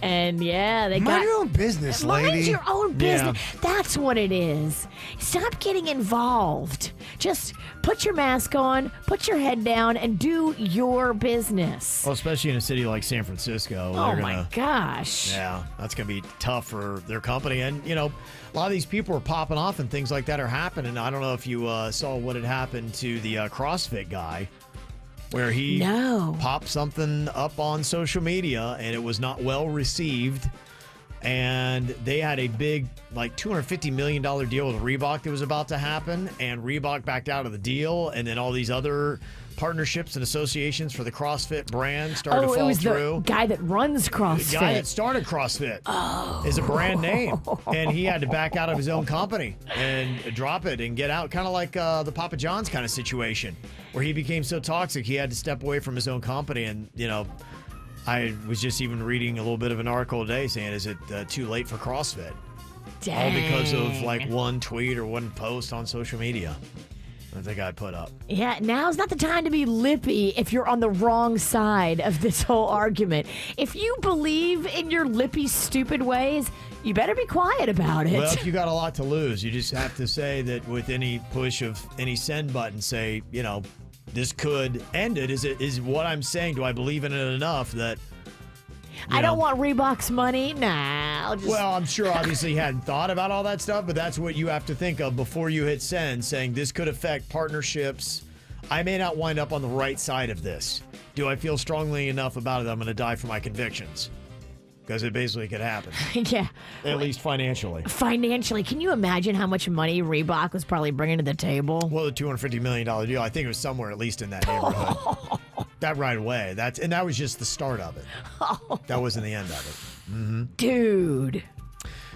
And yeah, they Mind your own business, lady. Mind your own business. Yeah. That's what it is. Stop getting involved. Just put your mask on, put your head down, and do your business. Well, especially in a city like San Francisco. Oh, they're my gonna, gosh. Yeah, that's going to be tough for their company. And, you know, a lot of these people are popping off and things like that are happening. I don't know if you saw what had happened to the CrossFit guy, where he popped something up on social media and it was not well received. And they had a big, like, $250 million deal with Reebok that was about to happen. And Reebok backed out of the deal. And then all these other partnerships and associations for the CrossFit brand started to fall it was through. the guy that runs CrossFit. The guy that started CrossFit is a brand name, and he had to back out of his own company and drop it and get out, kind of like the Papa John's kind of situation, where he became so toxic he had to step away from his own company. And, you know, I was just even reading a little bit of an article today saying, is it too late for CrossFit? Dang. All because of like one tweet or one post on social media that the guy put up. Yeah, now's not the time to be lippy if you're on the wrong side of this whole argument. If you believe in your lippy, stupid ways, you better be quiet about it. Well, if you got a lot to lose, you just have to say that with any push of any send button, say, you know, this could end it. Is what I'm saying, do I believe in it enough that I don't want Reebok's money. Nah, I'll just... Well, I'm sure obviously he hadn't thought about all that stuff, but that's what you have to think of before you hit send, saying this could affect partnerships. I may not wind up on the right side of this. Do I feel strongly enough about it that I'm going to die for my convictions? Because it basically could happen. Yeah. At least financially. Financially, can you imagine how much money Reebok was probably bringing to the table? Well, the $250 million deal, I think it was somewhere at least in that neighborhood. That right away. And that was just the start of it. That wasn't the end of it. Mm-hmm. Dude.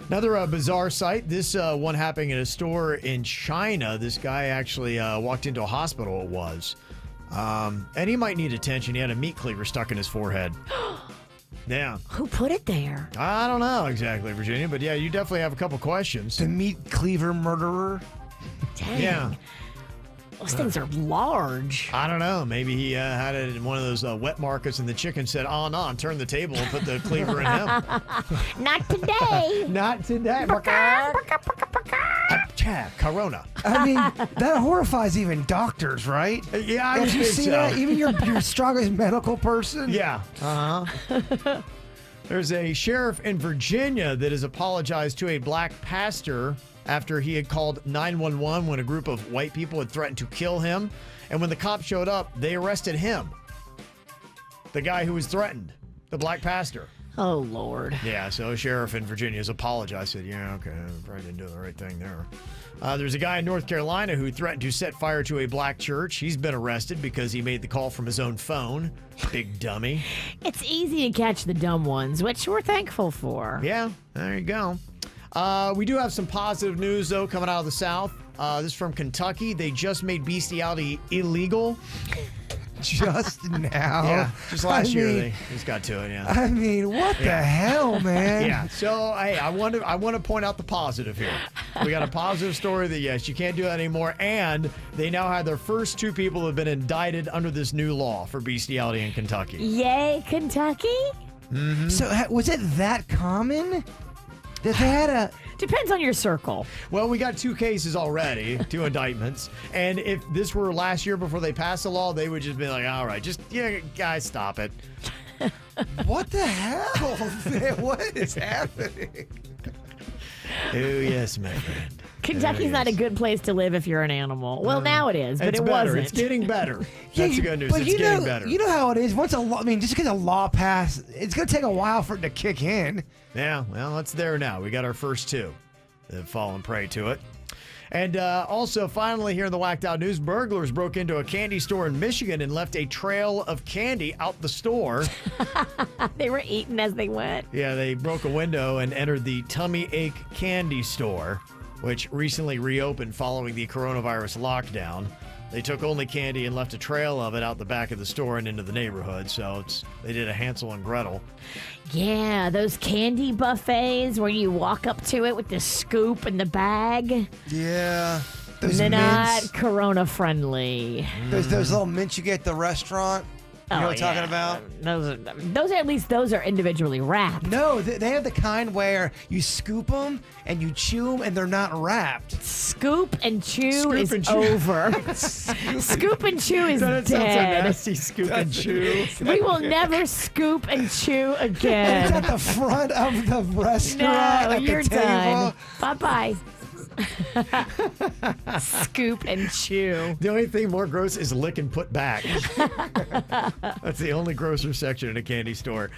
Another bizarre sight. This one happening in a store in China. This guy actually walked into a hospital, it was. And he might need attention. He had a meat cleaver stuck in his forehead. Yeah. Who put it there? I don't know exactly, Virginia, but yeah, you definitely have a couple questions. The meat cleaver murderer. Dang. Yeah. Those things are large. I don't know. Maybe he had it in one of those wet markets and the chicken said, "Oh, no," and turned the table and put the cleaver in him. Not today. Not today. Corona. I mean, that horrifies even doctors, right? Yeah, I If you think see so. that, even your strongest medical person. Yeah. Uh-huh. There's a sheriff in Virginia that has apologized to a black pastor after he had called 911 when a group of white people had threatened to kill him. And when the cops showed up, they arrested him. The guy who was threatened, the black pastor. Oh, Lord. Yeah, so a sheriff in Virginia has apologized. Said, yeah, okay, I probably didn't do the right thing there. There's a guy in North Carolina who threatened to set fire to a black church. He's been arrested because he made the call from his own phone. Big dummy. It's easy to catch the dumb ones, which we're thankful for. Yeah, there you go. We do have some positive news, though, coming out of the South. This is from Kentucky. They just made bestiality illegal. just now. Yeah, just last year mean, they just got to it. Yeah. I mean, what the hell, man? Yeah. So hey, I want to point out the positive here. We got a positive story that yes, you can't do that anymore, and they now have their first 2 people who have been indicted under this new law for bestiality in Kentucky. Yay, Kentucky? So was it that common that they had a? Depends on your circle. Well, we got 2 cases already, 2 indictments, and if this were last year before they passed the law, they would just be like, all right, just guys, stop it. What the hell, man? What is happening? Oh yes, my friend. Kentucky's not a good place to live if you're an animal. Well, now it is, but It's it better. wasn't. It's getting better. That's the good news. But It's getting better. You know how it is. Once a law, I mean, just because a law passed, it's going to take a while for it to kick in. Yeah, well, it's there now. We got our first 2 that have fallen prey to it. And also, finally, here in the Whacked Out News, burglars broke into a candy store in Michigan and left a trail of candy out the store. They were eating as they went. Yeah, they broke a window and entered the Tummy Ache Candy Store, which recently reopened following the coronavirus lockdown. They took only candy and left a trail of it out the back of the store and into the neighborhood. So they did a Hansel and Gretel. Yeah, those candy buffets where you walk up to it with the scoop and the bag. Yeah. Those They're not mints. corona friendly. Those little mints you get at the restaurant. You know what I'm talking about? Those are individually wrapped. No, they have the kind where you scoop them and you chew them and they're not wrapped. Scoop and chew Scoop is and chew. over. Scoop and chew is That sounds so dead. nasty, scoop and chew. We will never scoop and chew It's again. at the front of the restaurant. No, at you're the table. done. Bye-bye. Scoop and chew. The only thing more gross is lick and put back. That's the only grosser section in a candy store.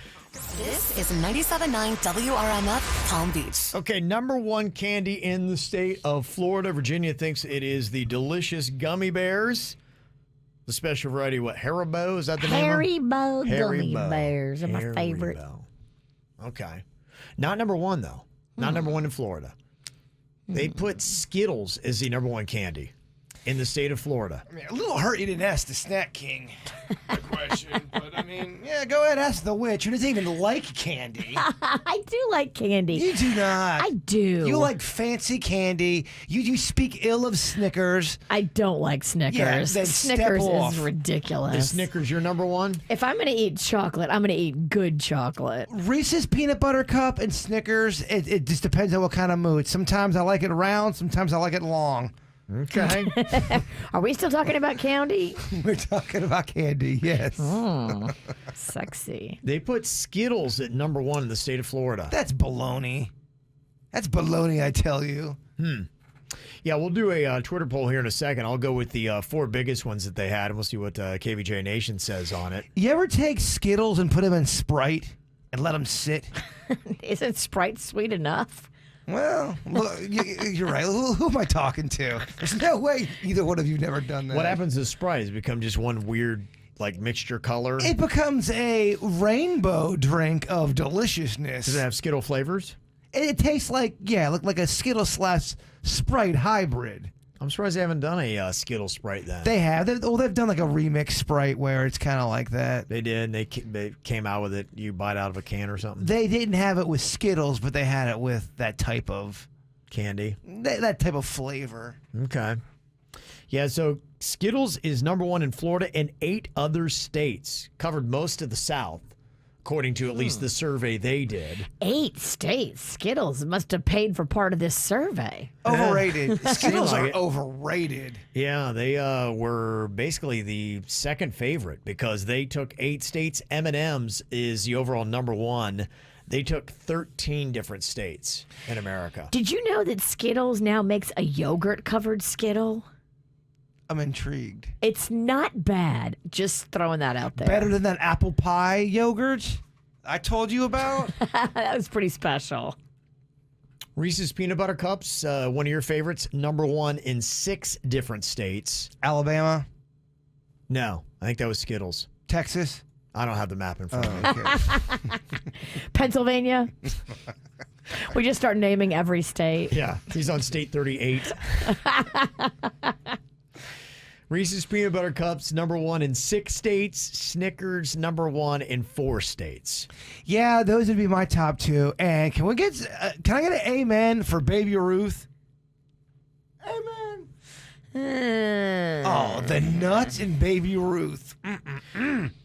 This is 97.9 WRMF Palm Beach. Okay, number 1 candy in the state of Florida. Virginia thinks it is the delicious gummy bears. The special variety, what, Haribo? Is that the name? Haribo gummy Haribo. bears are my favorite. Haribo. Okay. Not number 1, though. Not number 1 in Florida. They put Skittles as the number 1 candy in the state of Florida. I mean, a little hurt you didn't ask the Snack King the question, but I mean, yeah, go ahead, ask the witch who doesn't even like candy. I do like candy. You do not. I do. You like fancy candy. You speak ill of Snickers. I don't like Snickers. Yeah, then step Snickers off. is ridiculous. Is Snickers your number 1? If I'm going to eat chocolate, I'm going to eat good chocolate. Reese's Peanut Butter Cup and Snickers, it just depends on what kind of mood. Sometimes I like it round, sometimes I like it long. Okay. Are we still talking about candy? We're talking about candy, yes. Oh, sexy. They put Skittles at number 1 in the state of Florida. That's baloney. That's baloney, I tell you. Yeah, we'll do a Twitter poll here in a second. I'll go with the 4 biggest ones that they had, and we'll see what KVJ Nation says on it. You ever take Skittles and put them in Sprite and let them sit? Isn't Sprite sweet enough? Well, look, you're right. Who am I talking to? There's no way either one of you never done that. What happens is Sprite has become just one weird, like, mixture color. It becomes a rainbow drink of deliciousness. Does it have Skittle flavors? It tastes like, like a Skittles / Sprite hybrid. I'm surprised they haven't done a Skittle Sprite then. They have. They've done like a remix Sprite where it's kind of like that. They did. They came out with it. You bite out of a can or something. They didn't have it with Skittles, but they had it with that type of Candy. that type of flavor. Okay. Yeah, so Skittles is number 1 in Florida and 8 other states. Covered most of the South, according to at least the survey they did. 8 states. Skittles must have paid for part of this survey. Overrated. Skittles like are it. overrated. Yeah, they were basically the second favorite because they took 8 states. M&M's is the overall number 1. They took 13 different states in America. Did you know that Skittles now makes a yogurt-covered Skittle? I'm intrigued. It's not bad. Just throwing that out there. Better than that apple pie yogurt I told you about? That was pretty special. Reese's Peanut Butter Cups, one of your favorites, number 1 in 6 different states. Alabama? No, I think that was Skittles. Texas? I don't have the map in front of me. Okay. Pennsylvania? We just start naming every state. Yeah, he's on state 38. Reese's Peanut Butter Cups, #1 in 6 states. Snickers, #1 in 4 states. Yeah, those would be my top 2. And can I get an amen for Baby Ruth? Amen. Oh, the nuts in Baby Ruth.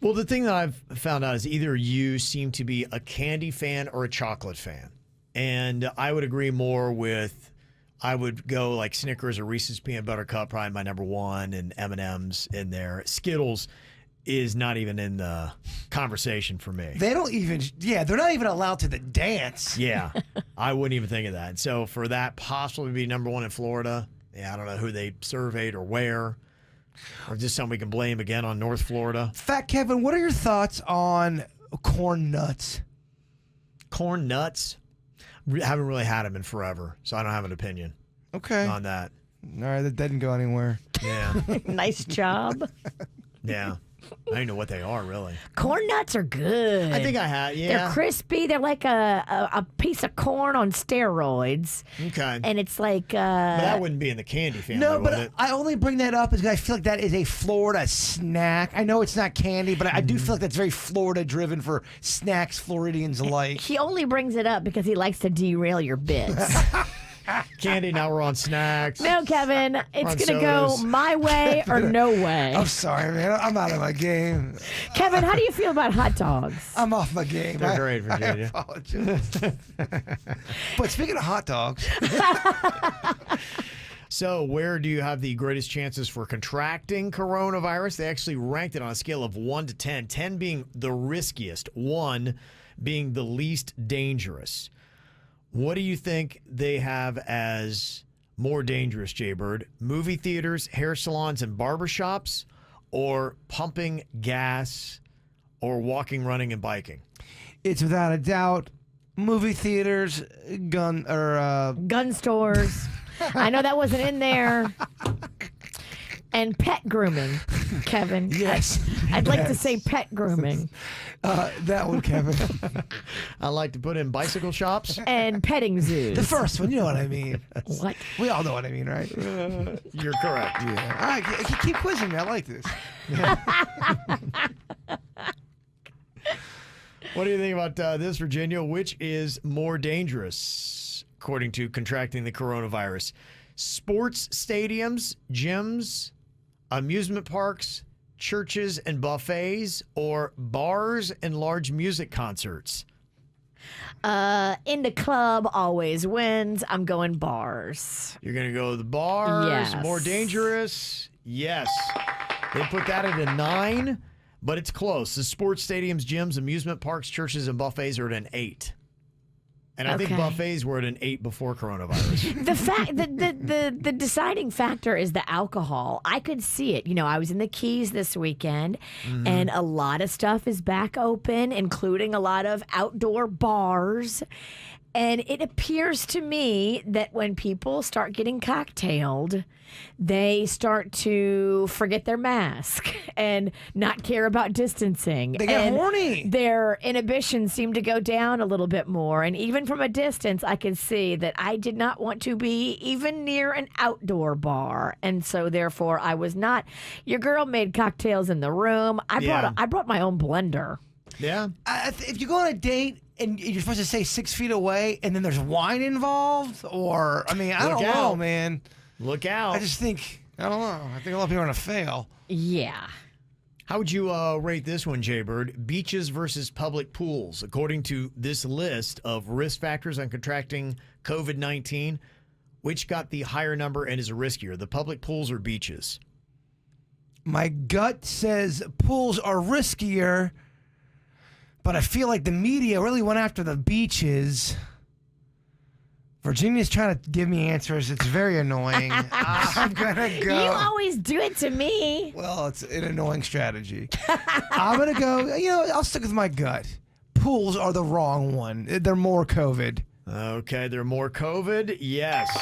Well, the thing that I've found out is either you seem to be a candy fan or a chocolate fan. And I would agree more with, I would go like Snickers or Reese's Peanut Butter Cup, probably my #1, and M&M's in there. Skittles is not even in the conversation for me. They don't even, they're not even allowed to the dance. Yeah, I wouldn't even think of that. And so for that possibly be #1 in Florida, yeah, I don't know who they surveyed or where, or just something we can blame again on North Florida. Fat Kevin, what are your thoughts on corn nuts? Corn nuts? Haven't really had them in forever, so I don't have an opinion on that. All right, that didn't go anywhere. Yeah. Nice job. Yeah. I don't know what they are, really. Corn nuts are good. I think I have, yeah. They're crispy. They're like a piece of corn on steroids. Okay. And it's like... but that wouldn't be in the candy family, No, would but it? I only bring that up because I feel like that is a Florida snack. I know it's not candy, but I do feel like that's very Florida-driven for snacks Floridians like. He only brings it up because he likes to derail your bits. Candy, now we're on snacks. No, Kevin, it's On going to go sodas. my way or no way. I'm sorry, man. I'm out of my game. Kevin, how do you feel about hot dogs? I'm off my game. They're great, Virginia. I apologize. But speaking of hot dogs, So where do you have the greatest chances for contracting coronavirus? They actually ranked it on a scale of 1 to 10, 10 being the riskiest, 1 being the least dangerous. What do you think they have as more dangerous, Jaybird? Movie theaters, hair salons, and barbershops, or pumping gas, or walking, running, and biking? it's without a doubt movie theaters, gun stores. I know that wasn't in there. And pet grooming, Kevin. Yes. I'd like to say pet grooming. That one, Kevin. I like to put in bicycle shops. And petting zoos. The first one, you know what I mean. What? We all know what I mean, right? You're correct. Yeah. All right, keep quizzing me. I like this. What do you think about this, Virginia? Which is more dangerous, according to contracting the coronavirus? Sports stadiums, gyms, amusement parks, churches and buffets, or bars and large music concerts? In the club always wins. I'm going bars. You're going to go the bars, Yes. more dangerous? Yes. They put that at a 9, but it's close. The sports stadiums, gyms, amusement parks, churches, and buffets are at an 8. And I think Okay. buffets were at an 8 before coronavirus. The deciding factor is the alcohol. I could see it. You know, I was in the Keys this weekend, and a lot of stuff is back open, including a lot of outdoor bars. And it appears to me that when people start getting cocktailed, they start to forget their mask and not care about distancing. They get And horny. Their inhibitions seem to go down a little bit more. And even from a distance, I could see that I did not want to be even near an outdoor bar. And so, therefore, I was not. Your girl made cocktails in the room. I brought my own blender. Yeah. If you go on a date and you're supposed to stay 6 feet away and then there's wine involved, or, I mean, I Look don't know, out. man. Look out. I just think, I don't know. I think a lot of people are going to fail. Yeah. How would you rate this one, Jaybird? Beaches versus public pools. According to this list of risk factors on contracting COVID-19, which got the higher number and is riskier, the public pools or beaches? My gut says pools are riskier, but I feel like the media really went after the beaches. Virginia's trying to give me answers. It's very annoying. I'm going to go. You always do it to me. Well, it's an annoying strategy. I'm going to go, I'll stick with my gut. Pools are the wrong one. They're more COVID. Okay, they're more COVID? Yes.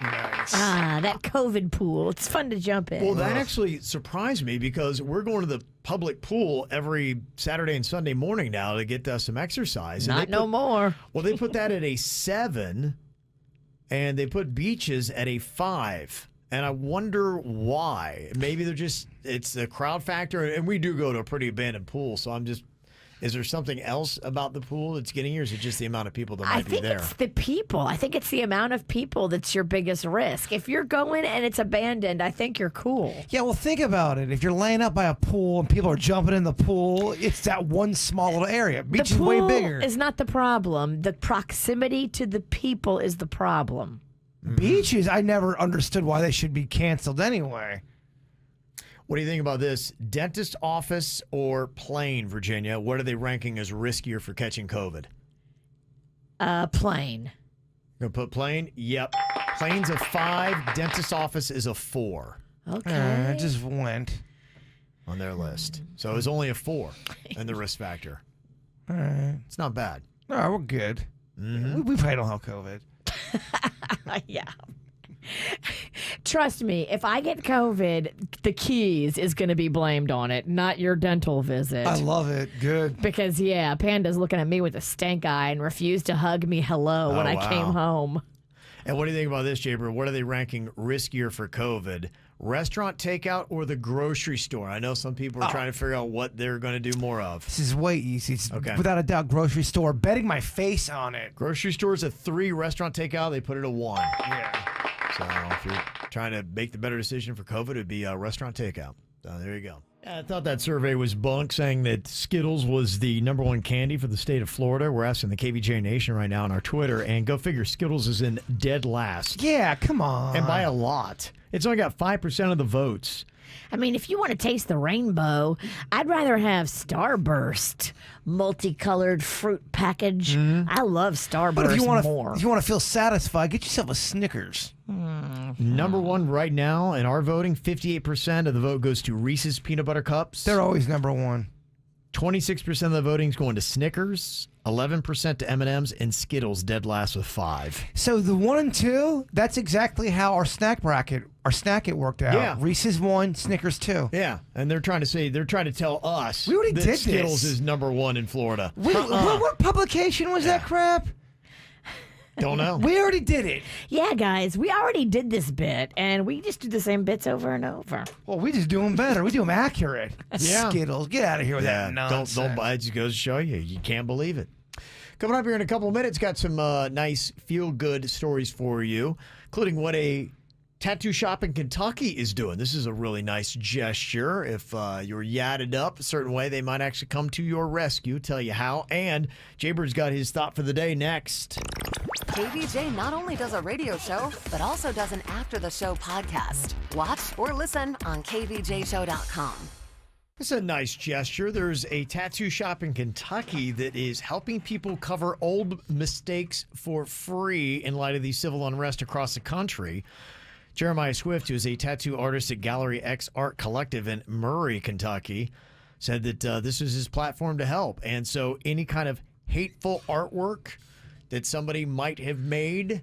Nice. That COVID pool. It's fun to jump in. Well, that actually surprised me because we're going to the public pool every Saturday and Sunday morning now to get some exercise. And Not no more. Well, they put that at a 7, and they put beaches at a 5. And I wonder why. Maybe it's a crowd factor. And we do go to a pretty abandoned pool. So is there something else about the pool that's getting you, or is it just the amount of people that might be there? I think it's the people. I think it's the amount of people that's your biggest risk. If you're going and it's abandoned, I think you're cool. Yeah, well, think about it. If you're laying up by a pool and people are jumping in the pool, it's that one small little area. Beach is way bigger. Is not the problem. The proximity to the people is the problem. Beaches, I never understood why they should be canceled anyway. What do you think about this? Dentist office or plane, Virginia? What are they ranking as riskier for catching COVID? Plane. Gonna put plane? Yep. Plane's a 5. Dentist office is a 4. Okay. It just went on their list. So it was only a 4 in the risk factor. All right. It's not bad. All right, we're good. Mm-hmm. We probably don't have COVID. Yeah. Trust me, if I get COVID, the keys is going to be blamed on it, not your dental visit. I love it. Good. Because, Panda's looking at me with a stank eye and refused to hug me hello when I came home. And what do you think about this, Jaber? What are they ranking riskier for COVID? Restaurant takeout or the grocery store? I know some people are trying to figure out what they're going to do more of. This is way easy. It's without a doubt, grocery store. Betting my face on it. Grocery store's a 3. Restaurant takeout, they put it a 1. Yeah. So if you're trying to make the better decision for COVID, it would be restaurant takeout. So there you go. I thought that survey was bunk, saying that Skittles was the #1 candy for the state of Florida. We're asking the KVJ Nation right now on our Twitter, and go figure, Skittles is in dead last. Yeah, come on. And by a lot. It's only got 5% of the votes. I mean, if you want to taste the rainbow, I'd rather have Starburst multicolored fruit package. I love Starburst but if you more. If you want to feel satisfied, get yourself a Snickers. #1 right now in our voting, 58% of the vote goes to Reese's Peanut Butter Cups. They're always #1. 26% of the voting is going to Snickers, 11% to M&M's, and Skittles dead last with 5. So the 1 and 2, that's exactly how our snack it worked out. Yeah. Reese's 1, Snickers 2. Yeah, and they're trying to tell us we already that did Skittles this. is #1 in Florida. What publication was that crap? Don't know. We already did it. Yeah, guys, we already did this bit, and we just do the same bits over and over. Well, we just do them better. We do them accurate. Yeah. Skittles, get out of here with that nonsense. Don't buy it. Just goes to show you. You can't believe it. Coming up here in a couple of minutes, got some nice feel-good stories for you, including what a tattoo shop in Kentucky is doing. This is a really nice gesture. If you're yadded up a certain way, they might actually come to your rescue, tell you how. And Jaber's got his thought for the day next. KVJ not only does a radio show, but also does an after-the-show podcast. Watch or listen on kvjshow.com. It's a nice gesture. There's a tattoo shop in Kentucky that is helping people cover old mistakes for free in light of the civil unrest across the country. Jeremiah Swift, who is a tattoo artist at Gallery X Art Collective in Murray, Kentucky, said that this was his platform to help. And so any kind of hateful artwork that somebody might have made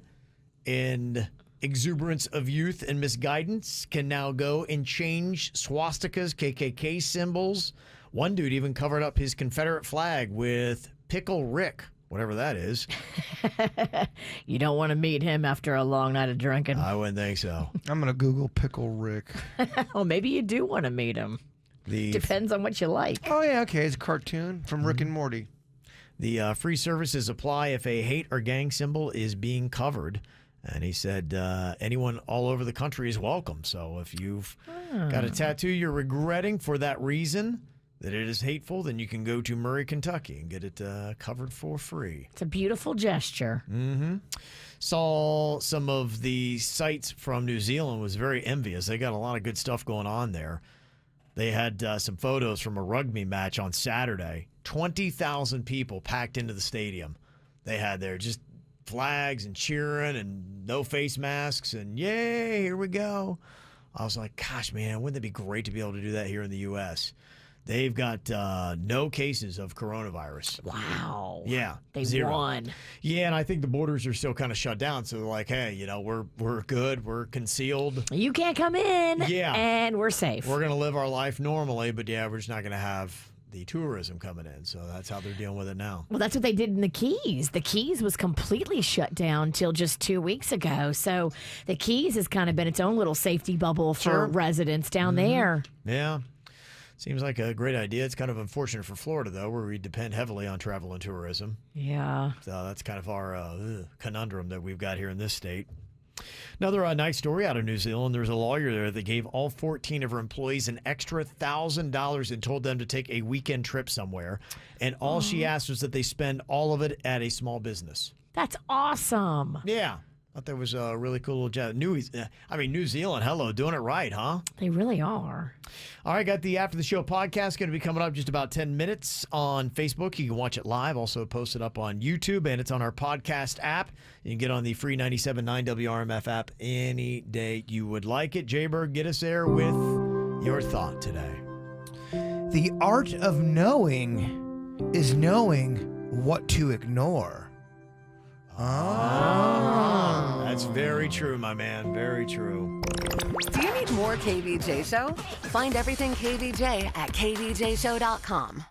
in exuberance of youth and misguidance can now go and change swastikas, KKK symbols. One dude even covered up his Confederate flag with Pickle Rick, whatever that is. You don't want to meet him after a long night of drinking. I wouldn't think so. I'm going to Google Pickle Rick. Oh, maybe you do want to meet him. Depends on what you like. Oh, yeah, okay. It's a cartoon from Rick and Morty. The free services apply if a hate or gang symbol is being covered. And he said anyone all over the country is welcome. So if you've got a tattoo you're regretting for that reason, that it is hateful, then you can go to Murray, Kentucky and get it covered for free. It's a beautiful gesture. Mm-hmm. Saw some of the sites from New Zealand, was very envious. They got a lot of good stuff going on there. They had some photos from a rugby match on Saturday. 20,000 people packed into the stadium. They had there just flags and cheering and no face masks and yay, here we go. I was like, gosh, man, wouldn't it be great to be able to do that here in the U.S.? They've got no cases of coronavirus. Wow. Yeah. They 0. won. Yeah, and I think the borders are still kind of shut down. So they're like, hey, we're good. We're concealed. You can't come in. Yeah. And we're safe. We're going to live our life normally, but yeah, we're just not going to have the tourism coming in. So that's how they're dealing with it now. Well, that's what they did in the Keys. The Keys was completely shut down till just 2 weeks ago. So the Keys has kind of been its own little safety bubble for residents down there. Yeah. Seems like a great idea. It's kind of unfortunate for Florida, though, where we depend heavily on travel and tourism. Yeah. So that's kind of our conundrum that we've got here in this state. Another nice story out of New Zealand. There's a lawyer there that gave all 14 of her employees an extra $1,000 and told them to take a weekend trip somewhere. And all she asked was that they spend all of it at a small business. That's awesome. Yeah. Thought that was a really cool little job. New Zealand, hello, doing it right, huh? They really are. All right, got the After the Show podcast going to be coming up just about 10 minutes on Facebook. You can watch it live, also posted up on YouTube, and it's on our podcast app. You can get on the free 97.9 WRMF app any day you would like it. Jayberg, get us there with your thought today. The art of knowing is knowing what to ignore. That's very true, my man. Very true. Do you need more KVJ Show? Find everything KVJ at kvjshow.com.